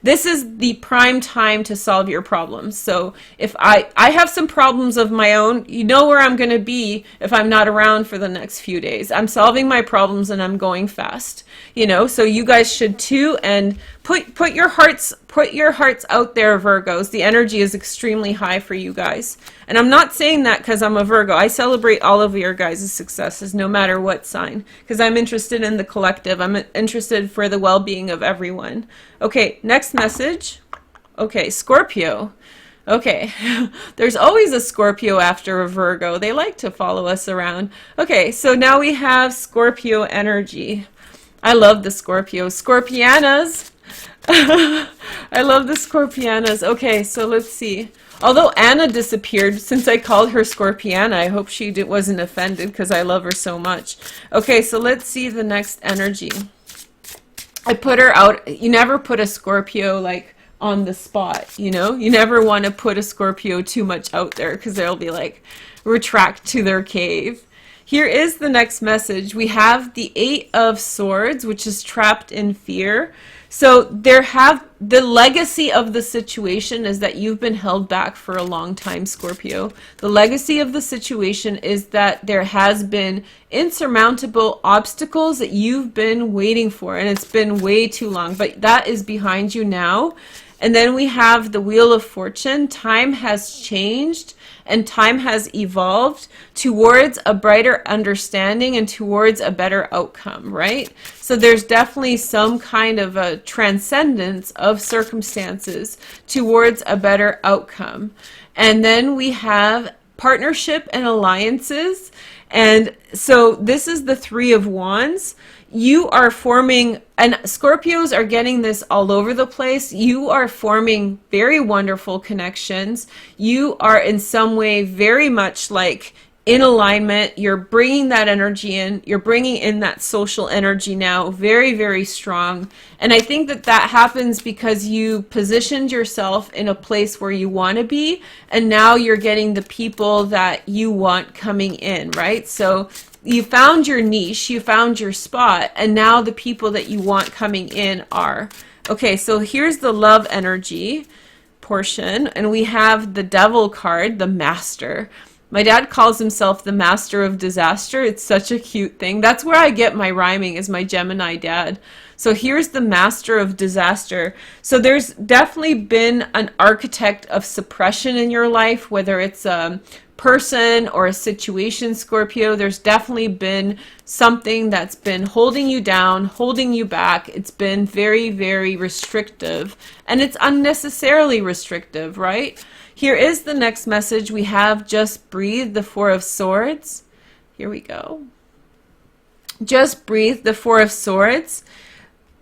this is the prime time to solve your problems. So if I have some problems of my own, you know where I'm going to be if I'm not around for the next few days. I'm solving my problems and I'm going fast, you know, so you guys should too. And put your hearts out there, Virgos. The energy is extremely high for you guys. And I'm not saying that because I'm a Virgo. I celebrate all of your guys' successes, no matter what sign, because I'm interested in the collective. I'm interested for the well-being of everyone. Okay, next message. Okay, Scorpio. Okay, there's always a Scorpio after a Virgo. They like to follow us around. Okay, so now we have Scorpio energy. I love the Scorpio. Scorpianas. I love the Scorpianas. Okay, so let's see. Although Anna disappeared, since I called her Scorpiana, I hope she wasn't offended because I love her so much. Okay, so let's see the next energy. I put her out. You never put a Scorpio like on the spot, you know? You never want to put a Scorpio too much out there because they'll be like, retract to their cave. Here is the next message. We have the Eight of Swords, which is trapped in fear. So the legacy of the situation is that you've been held back for a long time, Scorpio. The legacy of the situation is that there has been insurmountable obstacles that you've been waiting for, and it's been way too long, but that is behind you now. And then we have the Wheel of Fortune. Time has changed and time has evolved towards a brighter understanding and towards a better outcome, right? So there's definitely some kind of a transcendence of circumstances towards a better outcome. And then we have partnership and alliances. And so this is the Three of Wands. You are forming, and Scorpios are getting this all over the place. You are forming very wonderful connections. You are in some way very much like in alignment. You're bringing that energy in. You're bringing in that social energy now, very, very strong. And I think that happens because you positioned yourself in a place where you want to be, and now you're getting the people that you want coming in, right? So you found your niche, you found your spot, and now the people that you want coming in are. Okay, so here's the love energy portion, and we have the Devil card, the Master. My dad calls himself the master of disaster. It's such a cute thing. That's where I get my rhyming, is my Gemini dad. So here's the master of disaster. So there's definitely been an architect of suppression in your life, whether it's a person or a situation, Scorpio. There's definitely been something that's been holding you down, holding you back. It's been very, very restrictive, and it's unnecessarily restrictive, right? Here is the next message. We have just breathe, the Four of Swords. Here we go. Just breathe, the Four of Swords.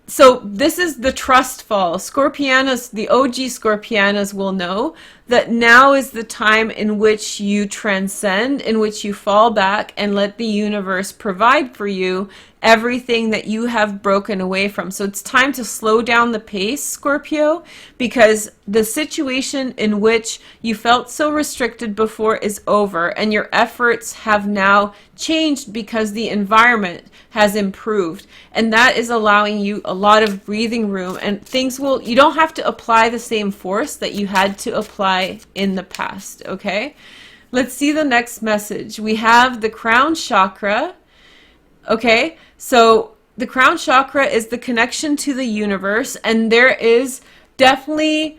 So this is the trust fall. Scorpianas, the OG Scorpianas will know that now is the time in which you transcend, in which you fall back and let the universe provide for you everything that you have broken away from. So it's time to slow down the pace, Scorpio, because the situation in which you felt so restricted before is over, and your efforts have now changed because the environment has improved, and that is allowing you a lot of breathing room, and things will, you don't have to apply the same force that you had to apply in the past. Okay, let's see the next message. We have the crown chakra. Okay, so the crown chakra is the connection to the universe, and there is definitely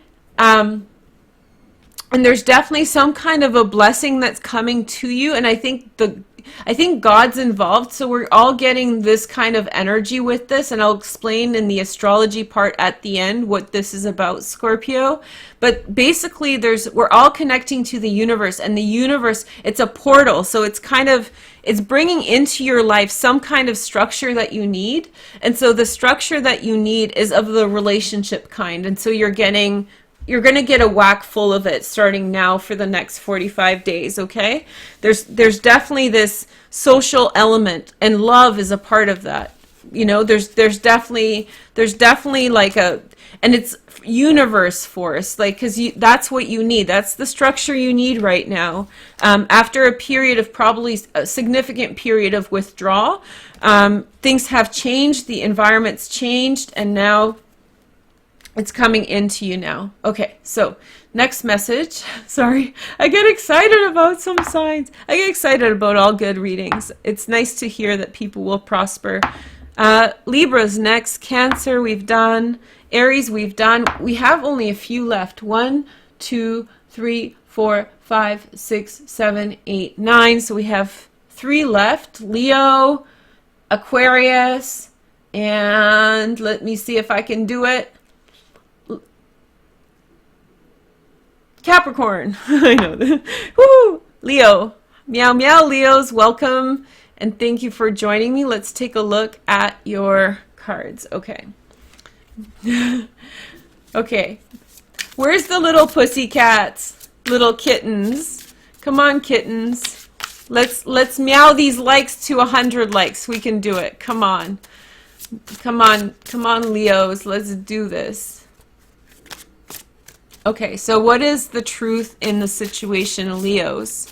there's definitely some kind of a blessing that's coming to you, and I think God's involved, so we're all getting this kind of energy with this, and I'll explain in the astrology part at the end what this is about, Scorpio. But basically we're all connecting to the universe, and the universe, it's a portal, so it's bringing into your life some kind of structure that you need, and so the structure that you need is of the relationship kind, and so you're going to get a whack full of it starting now for the next 45 days, okay? There's definitely this social element, and love is a part of that. You know, there's definitely like and it's universe force, like, because that's what you need. That's the structure you need right now. After a period of probably a significant period of withdrawal, things have changed, the environment's changed, and now it's coming into you now. Okay, so next message. Sorry, I get excited about some signs. I get excited about all good readings. It's nice to hear that people will prosper. Libra's next. Cancer we've done. Aries we've done. We have only a few left. 1, 2, 3, 4, 5, 6, 7, 8, 9. So we have 3 left. Leo, Aquarius, and let me see if I can do it. Capricorn. I know that. Woo! Leo. Meow meow, Leos. Welcome and thank you for joining me. Let's take a look at your cards. Okay. Okay. Where's the little pussy cats? Little kittens. Come on, kittens. Let's meow these likes to 100 likes. We can do it. Come on. Come on. Come on, Leos. Let's do this. Okay, so what is the truth in the situation, Leos?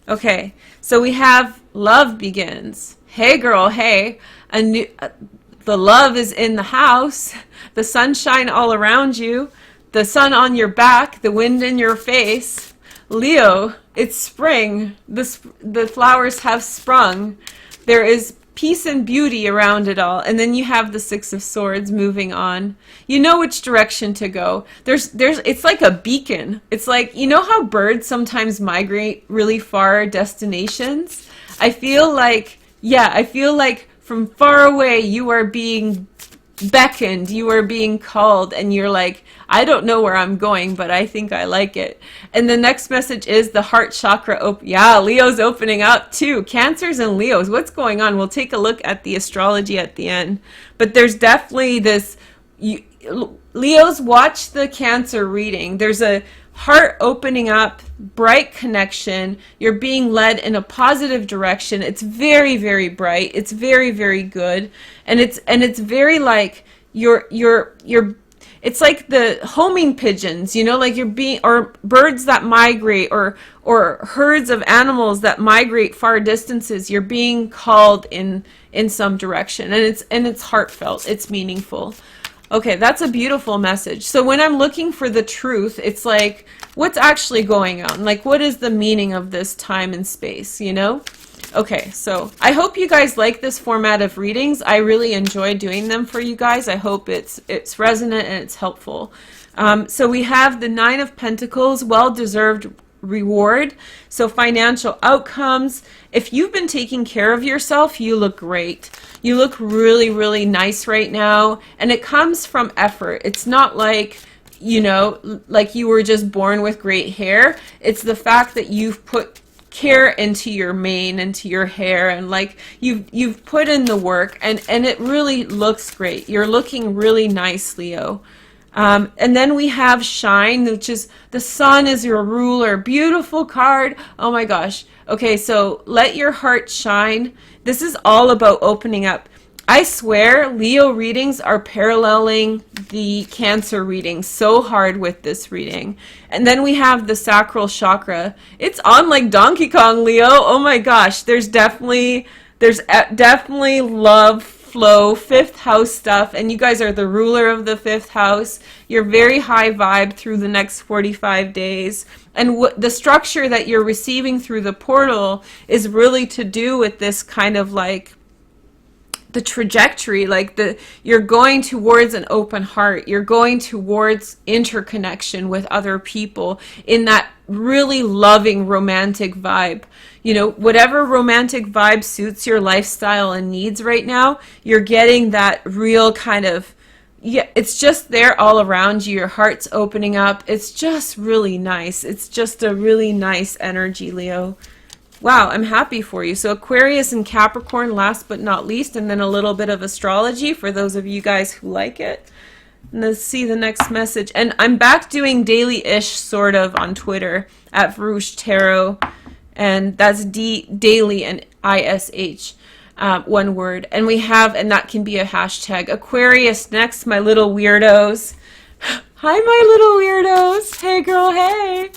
Okay, so we have love begins. Hey girl, hey. The love is in the house. The sunshine all around you. The sun on your back. The wind in your face. Leo, it's spring. The flowers have sprung. There is peace and beauty around it all. And then you have the Six of Swords moving on. You know which direction to go. It's like a beacon. It's like, you know how birds sometimes migrate really far destinations? I feel like from far away you are being beckoned, you are being called, and you're like, I don't know where I'm going, but I think I like it. And the next message is the heart chakra. Yeah, Leo's opening up too. Cancers and Leos. What's going on? We'll take a look at the astrology at the end. But there's definitely this. Leos, watch the Cancer reading. There's a heart opening up, bright connection. You're being led in a positive direction. It's very, very bright. It's very, very good. And it's very like you're it's like the homing pigeons, you know, like or birds that migrate, or herds of animals that migrate far distances. You're being called in some direction, and it's heartfelt. It's meaningful. Okay, that's a beautiful message. So when I'm looking for the truth, it's like, what's actually going on? Like, what is the meaning of this time and space, you know? Okay, so I hope you guys like this format of readings. I really enjoy doing them for you guys. I hope it's resonant and it's helpful. So we have the Nine of Pentacles, well-deserved reward. So financial outcomes. If you've been taking care of yourself, you look great. You look really, really nice right now. And it comes from effort. It's not like, you know, like you were just born with great hair. It's the fact that you've put care into your mane, into your hair, and like you've put in the work, and it really looks great. You're looking really nice, Leo. And then we have Shine, which is the sun is your ruler. Beautiful card. Oh my gosh. Okay, so let your heart shine. This is all about opening up. I swear Leo readings are paralleling the Cancer readings so hard with this reading. And then we have the sacral chakra. It's on like Donkey Kong, Leo. Oh my gosh. There's definitely love, flow, fifth house stuff, and you guys are the ruler of the fifth house. You're very high vibe through the next 45 days. And what the structure that you're receiving through the portal is really to do with this kind of like the trajectory, like you're going towards an open heart. You're going towards interconnection with other people in that really loving romantic vibe. You know, whatever romantic vibe suits your lifestyle and needs right now, you're getting that real kind of, yeah, it's just there all around you. Your heart's opening up. It's just really nice. It's just a really nice energy, Leo. Wow, I'm happy for you. So Aquarius and Capricorn last but not least, and then a little bit of astrology for those of you guys who like it. And let's see the next message. And I'm back doing daily-ish sort of on Twitter at Veroosh Tarot. And that's daily and ISH, one word. And we have, and that can be a hashtag. Aquarius next, my little weirdos. Hi, my little weirdos. Hey, girl, hey.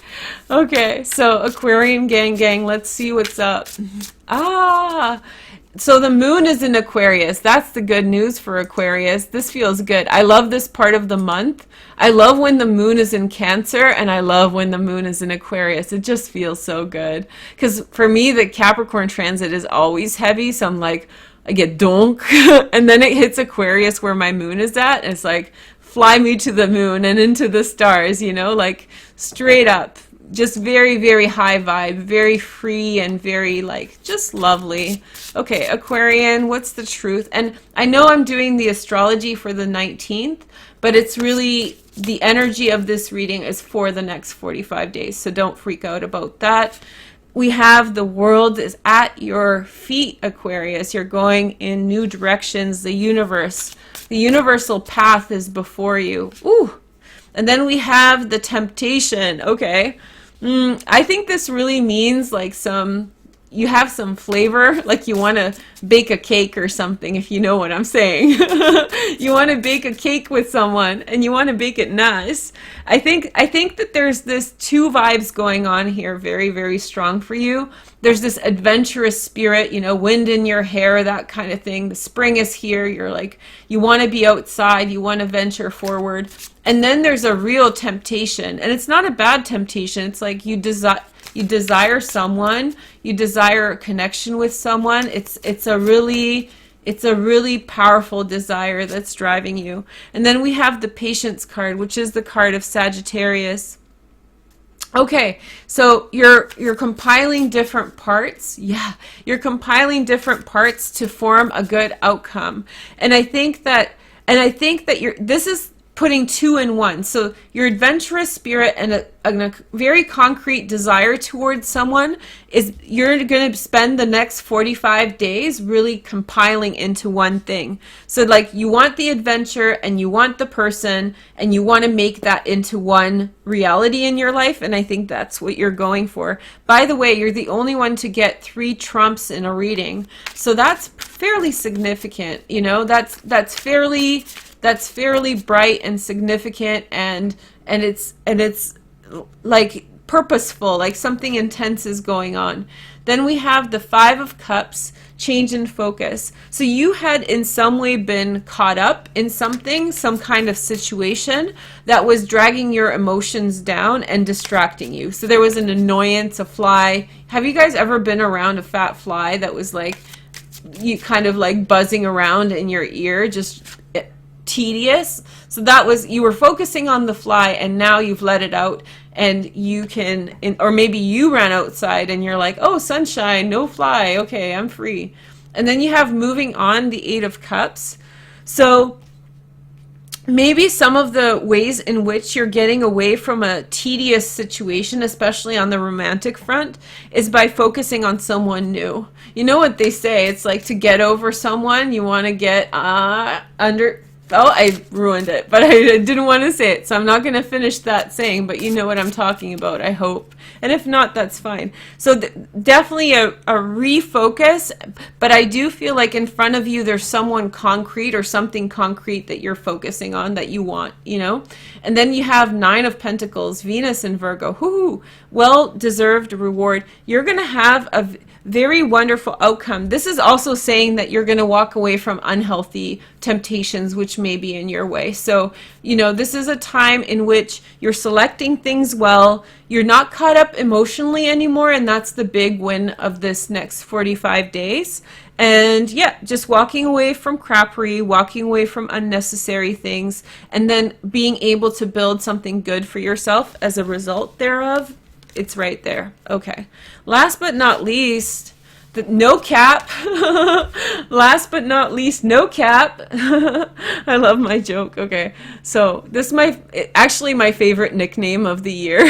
Okay, so Aquarian gang, let's see what's up. So the moon is in Aquarius. That's the good news for Aquarius. This feels good. I love this part of the month. I love when the moon is in Cancer, and I love when the moon is in Aquarius. It just feels so good. Because for me, the Capricorn transit is always heavy, so I'm like, I get donk. And then it hits Aquarius where my moon is at, and it's like, fly me to the moon and into the stars, you know, like straight up. Just very, very high vibe, very free and very like just lovely. Okay, Aquarian, what's the truth? And I know I'm doing the astrology for the 19th, but it's really the energy of this reading is for the next 45 days. So don't freak out about that. We have the world is at your feet, Aquarius. You're going in new directions. The universal path is before you. Ooh. And then we have the temptation. Okay. I think this really means like you have some flavor, like you want to bake a cake or something, if you know what I'm saying. You want to bake a cake with someone and you want to bake it nice. I think that there's this two vibes going on here, very, very strong for you. There's this adventurous spirit, you know, wind in your hair, that kind of thing. The spring is here. You're like, you want to be outside. You want to venture forward. And then there's a real temptation, and it's not a bad temptation. It's like you desire someone, you desire a connection with someone. It's a really powerful desire that's driving you. And then we have the Patience card, which is the card of Sagittarius. Okay, so you're compiling different parts. Yeah, you're compiling different parts to form a good outcome. And I think that this is putting two in one. So your adventurous spirit and a very concrete desire towards someone is you're going to spend the next 45 days really compiling into one thing. So like you want the adventure and you want the person and you want to make that into one reality in your life. And I think that's what you're going for. By the way, you're the only one to get 3 trumps in a reading. So that's fairly significant. You know, that's fairly bright and significant, and it's like purposeful, like something intense is going on. Then we have the Five of Cups, change in focus. So you had in some way been caught up in something, some kind of situation that was dragging your emotions down and distracting you. So there was an annoyance, a fly. Have you guys ever been around a fat fly that was like, you kind of like buzzing around in your ear, just tedious? So that was, you were focusing on the fly and now you've let it out, and you can, or maybe you ran outside and you're like, oh, sunshine, no fly, okay, I'm free. And then you have moving on, the Eight of Cups. So maybe some of the ways in which you're getting away from a tedious situation, especially on the romantic front, is by focusing on someone new. You know what they say, it's like to get over someone, you want to get under... Oh, I ruined it, but I didn't want to say it, so I'm not going to finish that saying, but you know what I'm talking about, I hope. And if not, that's fine. So definitely a refocus, but I do feel like in front of you there's someone concrete or something concrete that you're focusing on that you want, you know? And then you have Nine of Pentacles, Venus and Virgo. Whoo, well-deserved reward. You're going to have a very wonderful outcome. This is also saying that you're going to walk away from unhealthy temptations which may be in your way. So, you know, this is a time in which you're selecting things well. You're not caught up emotionally anymore, and that's the big win of this next 45 days. And yeah, just walking away from crappery, walking away from unnecessary things, and then being able to build something good for yourself as a result thereof. It's right there. Okay. Last but not least, no cap. Last but not least, no cap. I love my joke. Okay. So this is actually my favorite nickname of the year.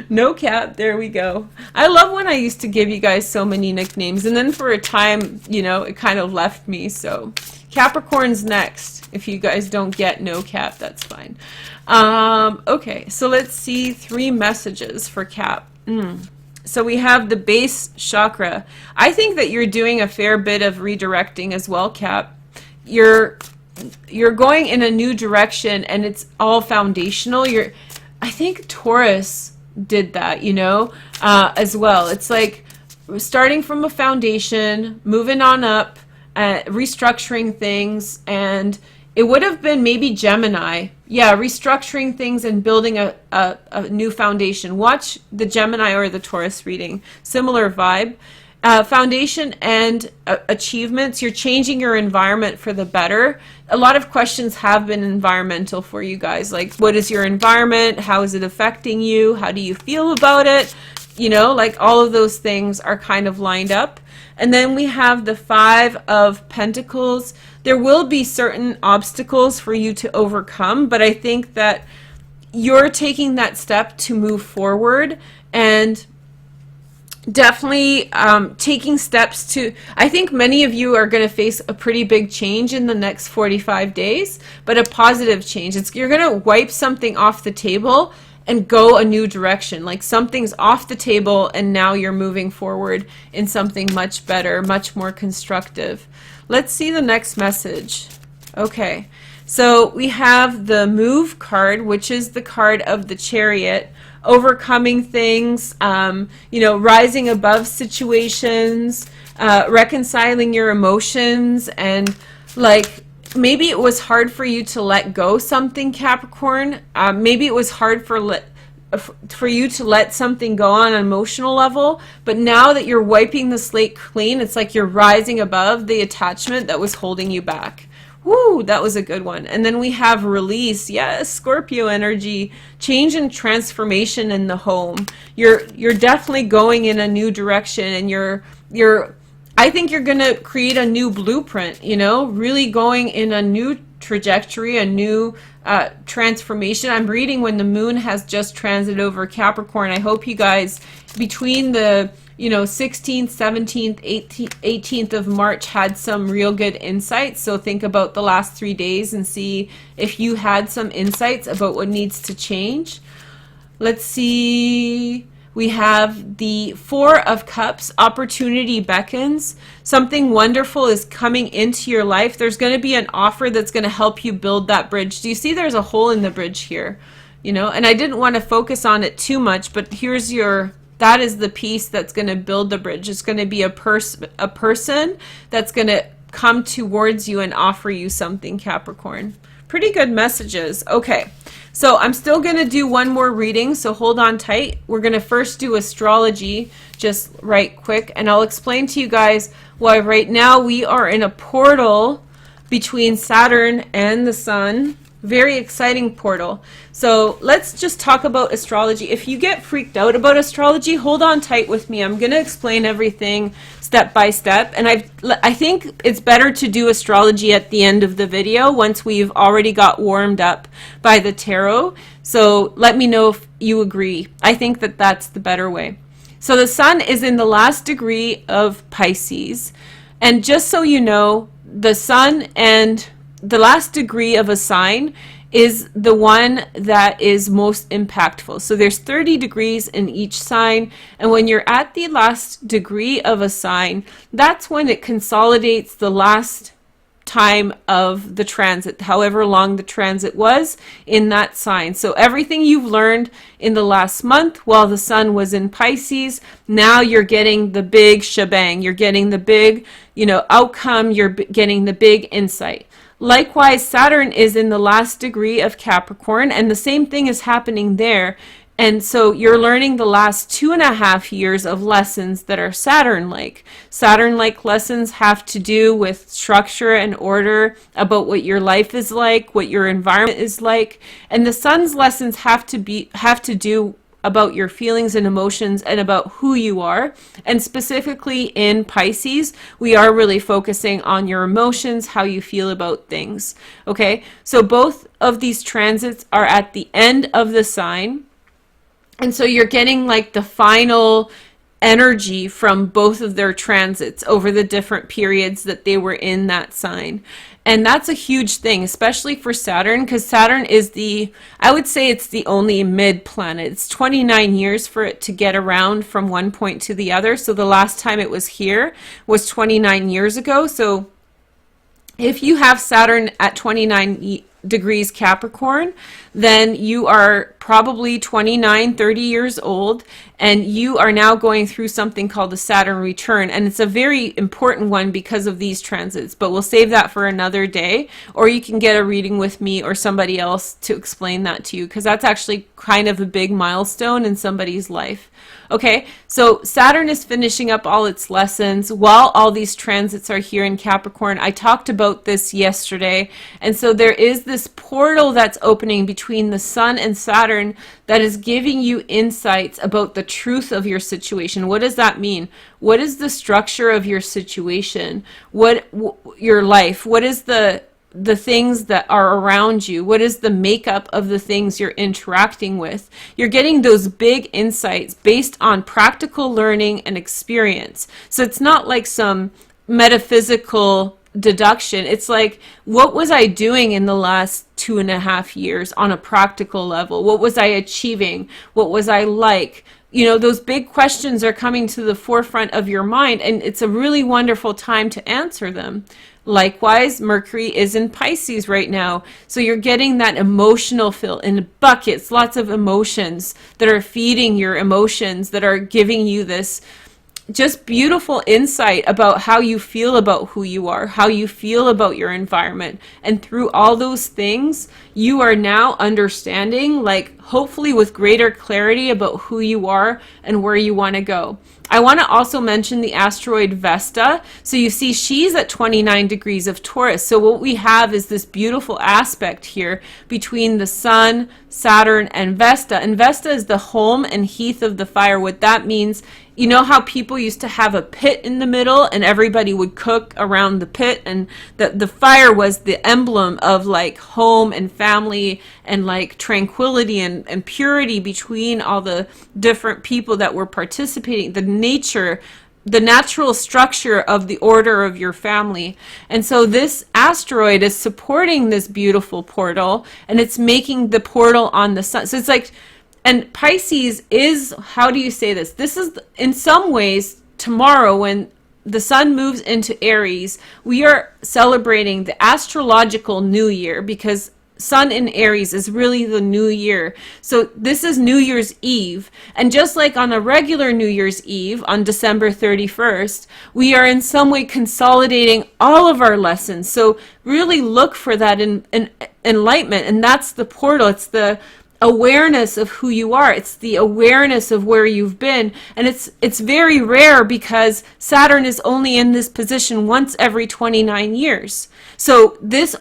No cap. There we go. I love when I used to give you guys so many nicknames, and then for a time, you know, it kind of left me. So Capricorn's next. If you guys don't get no cap, that's fine. Okay, so let's see 3 messages for Cap. So we have the base chakra. I think that you're doing a fair bit of redirecting as well, Cap. You're going in a new direction, and it's all foundational. I think Taurus did that, you know, as well. It's like starting from a foundation, moving on up, restructuring things, and it would have been maybe Gemini. Yeah, restructuring things and building a new foundation. Watch the Gemini or the Taurus reading. Similar vibe. Foundation and achievements. You're changing your environment for the better. A lot of questions have been environmental for you guys. Like, what is your environment? How is it affecting you? How do you feel about it? You know, like all of those things are kind of lined up. And then we have the Five of Pentacles. There will be certain obstacles for you to overcome, but I think that you're taking that step to move forward, and definitely taking steps to, I think many of you are going to face a pretty big change in the next 45 days, but a positive change. You're going to wipe something off the table and go a new direction. Like something's off the table and now you're moving forward in something much better, much more constructive. Let's see the next message. Okay, so we have the Move card, which is the card of the Chariot, overcoming things, you know, rising above situations, reconciling your emotions, and like maybe it was hard for you to let go something, Capricorn. Maybe it was hard for you to let something go on an emotional level, but now that you're wiping the slate clean, it's like you're rising above the attachment that was holding you back. Woo, that was a good one. And then we have release. Yes, Scorpio energy, change and transformation in the home. You're definitely going in a new direction, and I think you're going to create a new blueprint, you know, really going in a new trajectory, a new transformation. I'm reading when the moon has just transited over Capricorn. I hope you guys, between the 16th, 17th, 18th of March, had some real good insights. So think about the last 3 days and see if you had some insights about what needs to change. Let's see. We have the Four of Cups, opportunity beckons. Something wonderful is coming into your life. There's going to be an offer that's going to help you build that bridge. Do you see there's a hole in the bridge here? you know, and I didn't want to focus on it too much, but that is the piece that's going to build the bridge. It's going to be a person that's going to come towards you and offer you something, Capricorn. Pretty good messages. Okay, so I'm still going to do one more reading, so hold on tight. We're going to first do astrology just right quick, and I'll explain to you guys why right now we are in a portal between Saturn and the Sun. Very exciting portal. So let's just talk about astrology. If you get freaked out about astrology, hold on tight with me. I'm going to explain everything step by step. And I think it's better to do astrology at the end of the video once we've already got warmed up by the tarot. So let me know if you agree. I think that that's the better way. So the Sun is in the last degree of Pisces. And just so you know, the Sun and the last degree of a sign is the one that is most impactful. So there's 30 degrees in each sign, and when you're at the last degree of a sign, that's when it consolidates the last time of the transit, however long the transit was in that sign. So everything you've learned in the last month while the Sun was in Pisces, now you're getting the big shebang. You're getting the big, outcome. You're getting the big insight. Likewise, Saturn is in the last degree of Capricorn, and the same thing is happening there. And so you're learning the last 2.5 years of lessons that are Saturn-like. Saturn-like lessons have to do with structure and order, about what your life is like, what your environment is like. And the Sun's lessons have to do about your feelings and emotions and about who you are. And specifically in Pisces, we are really focusing on your emotions, how you feel about things. Okay, so both of these transits are at the end of the sign. And so you're getting like the final energy from both of their transits over the different periods that they were in that sign. And that's a huge thing, especially for Saturn, because Saturn is I would say it's the only mid planet. It's 29 years for it to get around from one point to the other. So the last time it was here was 29 years ago. So if you have Saturn at 29 degrees Capricorn, then you are probably 29, 30 years old, and you are now going through something called the Saturn return. And it's a very important one because of these transits, but we'll save that for another day, or you can get a reading with me or somebody else to explain that to you, because that's actually kind of a big milestone in somebody's life. Okay, so Saturn is finishing up all its lessons while all these transits are here in Capricorn. I talked about this yesterday, and so there is this portal that's opening between the Sun and Saturn that is giving you insights about the truth of your situation. What does that mean? What is the structure of your situation? Your life? What is the things that are around you? What is the makeup of the things you're interacting with? You're getting those big insights based on practical learning and experience. So it's not like some metaphysical deduction. It's like, what was I doing in the last 2.5 years on a practical level? What was I achieving? What was I like? Those big questions are coming to the forefront of your mind, and it's a really wonderful time to answer them. Likewise, Mercury is in Pisces right now. So you're getting that emotional fill in buckets, lots of emotions that are feeding your emotions, that are giving you this just beautiful insight about how you feel about who you are, how you feel about your environment. And through all those things, you are now understanding, hopefully with greater clarity about who you are and where you want to go. I want to also mention the asteroid Vesta. So you see she's at 29 degrees of Taurus. So what we have is this beautiful aspect here between the Sun, Saturn, and Vesta. And Vesta is the home and heath of the fire. What that means, you know how people used to have a pit in the middle and everybody would cook around the pit, and the fire was the emblem of home and family and tranquility and purity between all the different people that were participating, the natural structure of the order of your family. And so this asteroid is supporting this beautiful portal, and it's making the portal on the Sun. So it's and Pisces is, how do you say this? This is, in some ways, tomorrow when the Sun moves into Aries, we are celebrating the astrological new year, because Sun in Aries is really the new year. So this is New Year's Eve. And just like on a regular New Year's Eve on December 31st, we are in some way consolidating all of our lessons. So really look for that in enlightenment. And that's the portal. It's the awareness of who you are. It's the awareness of where you've been. And it's very rare because Saturn is only in this position once every 29 years. So this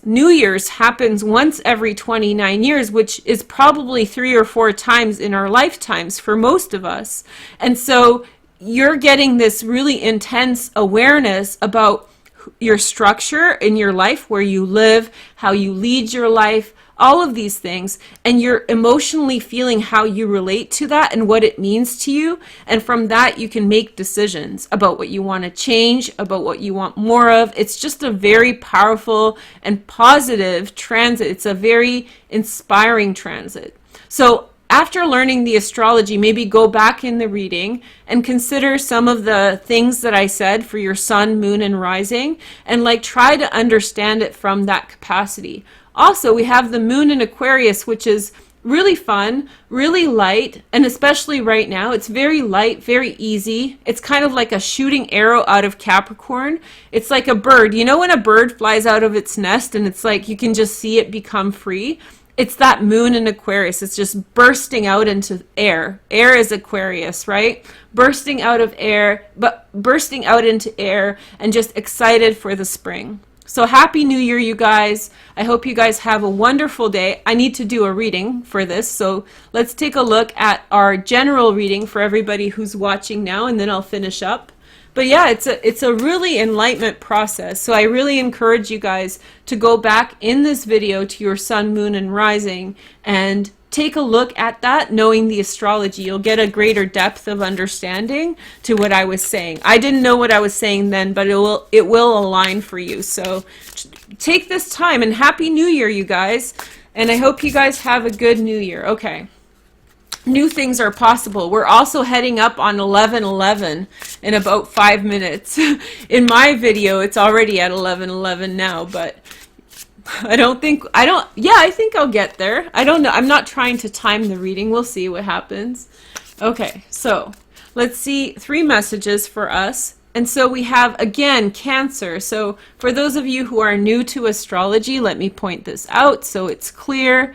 New Year's happens once every 29 years, which is probably 3 or 4 times in our lifetimes for most of us. And so you're getting this really intense awareness about your structure in your life, where you live, how you lead your life, all of these things, and you're emotionally feeling how you relate to that and what it means to you. And from that, you can make decisions about what you want to change, about what you want more of. It's just a very powerful and positive transit. It's a very inspiring transit. So after learning the astrology, maybe go back in the reading and consider some of the things that I said for your sun, moon, and rising, and like try to understand it from that capacity. Also, we have the moon in Aquarius, which is really fun, really light, and especially right now, it's very light, very easy. It's kind of like a shooting arrow out of Capricorn. It's like a bird. You know when a bird flies out of its nest and it's like you can just see it become free? It's that moon in Aquarius. It's just bursting out into air. Air is Aquarius, right? Bursting out of air, but bursting out into air and just excited for the spring. So happy New Year, you guys. I hope you guys have a wonderful day. I need to do a reading for this, so let's take a look at our general reading for everybody who's watching now, and then I'll finish up. But yeah, it's a really enlightenment process. So I really encourage you guys to go back in this video to your sun, moon, and rising and take a look at that, knowing the astrology. You'll get a greater depth of understanding to what I was saying. I didn't know what I was saying then, but it will align for you. So take this time, and Happy New Year, you guys. And I hope you guys have a good New Year. Okay. New things are possible. We're also heading up on 11/11 in about 5 minutes. In my video, it's already at 11/11 now, but I think I'll get there. I don't know. I'm not trying to time the reading. We'll see what happens. Okay, so let's see 3 messages for us. And so we have, again, Cancer. So for those of you who are new to astrology, let me point this out so it's clear.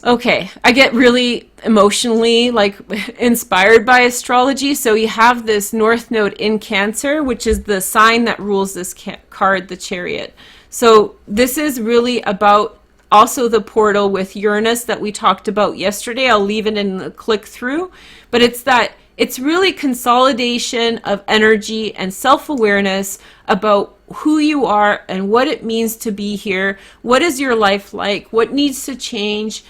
Okay, I get really emotionally inspired by astrology. So you have this North Node in Cancer, which is the sign that rules this card, the Chariot. So this is really about also the portal with Uranus that we talked about yesterday. I'll leave it in the click through, but it's really consolidation of energy and self-awareness about who you are and what it means to be here. What is your life like? What needs to change?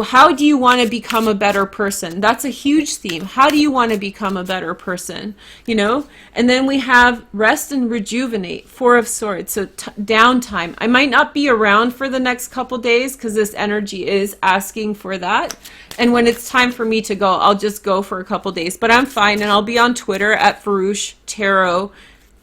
How do you want to become a better person? That's a huge theme. How do you want to become a better person? You know? And then we have rest and rejuvenate, 4 of Swords. So downtime. I might not be around for the next couple days because this energy is asking for that. And when it's time for me to go, I'll just go for a couple days. But I'm fine, and I'll be on Twitter at Veroosh Tarot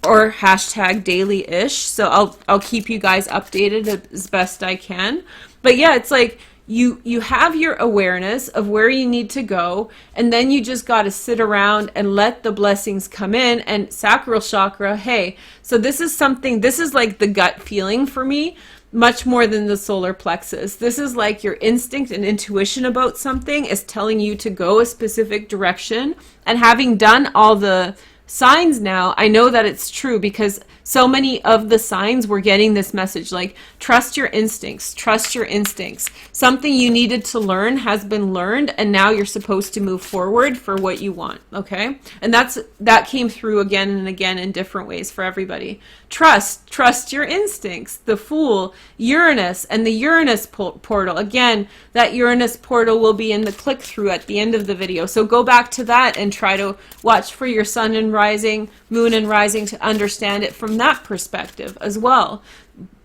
or hashtag daily-ish. So I'll keep you guys updated as best I can. But yeah, it's like you have your awareness of where you need to go, and then you just got to sit around and let the blessings come in. And sacral chakra, hey, so this is like the gut feeling for me, much more than the solar plexus. This is like your instinct and intuition about something is telling you to go a specific direction. And having done all the signs now, I know that it's true because so many of the signs were getting this message like, trust your instincts, trust your instincts. Something you needed to learn has been learned, and now you're supposed to move forward for what you want, okay? And that came through again and again in different ways for everybody. Trust your instincts. The Fool, Uranus, and the Uranus portal. Again, that Uranus portal will be in the click through at the end of the video. So go back to that and try to watch for your sun and rising, moon and rising to understand it from that perspective as well.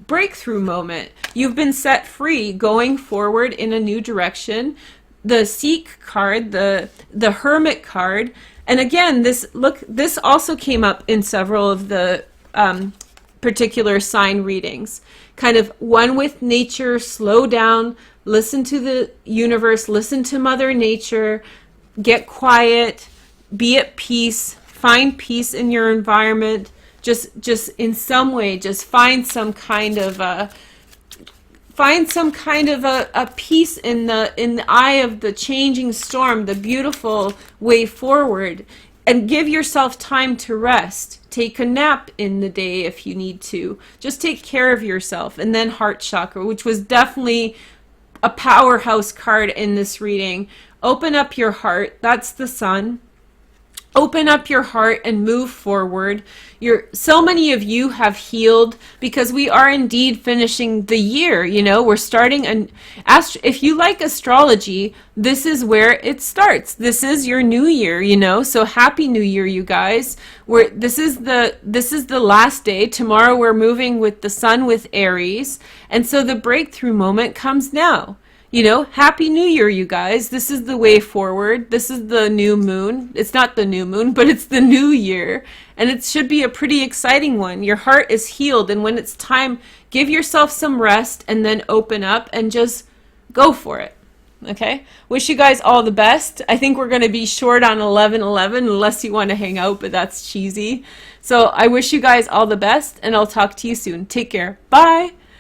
Breakthrough moment. You've been set free, going forward in a new direction. The Seek card, the Hermit card. And again, this also came up in several of the particular sign readings. Kind of one with nature, slow down, listen to the universe, listen to Mother Nature, get quiet, be at peace, find peace in your environment. Just in some way, just find some kind of a peace in the eye of the changing storm, the beautiful way forward, and give yourself time to rest. Take a nap in the day if you need to. Just take care of yourself. And then heart chakra, which was definitely a powerhouse card in this reading. Open up your heart. That's the sun. Open up your heart and move forward. So many of you have healed because we are indeed finishing the year. You know, we're starting if you like astrology, this is where it starts. This is your new year, you know. So happy new year, you guys. This is the last day. Tomorrow we're moving with the sun with Aries. And so the breakthrough moment comes now. You know, happy new year, you guys. This is the way forward. This is the new moon. It's not the new moon, but it's the new year. And it should be a pretty exciting one. Your heart is healed. And when it's time, give yourself some rest and then open up and just go for it. Okay? Wish you guys all the best. I think we're going to be short on 11/11 unless you want to hang out, but that's cheesy. So I wish you guys all the best and I'll talk to you soon. Take care. Bye.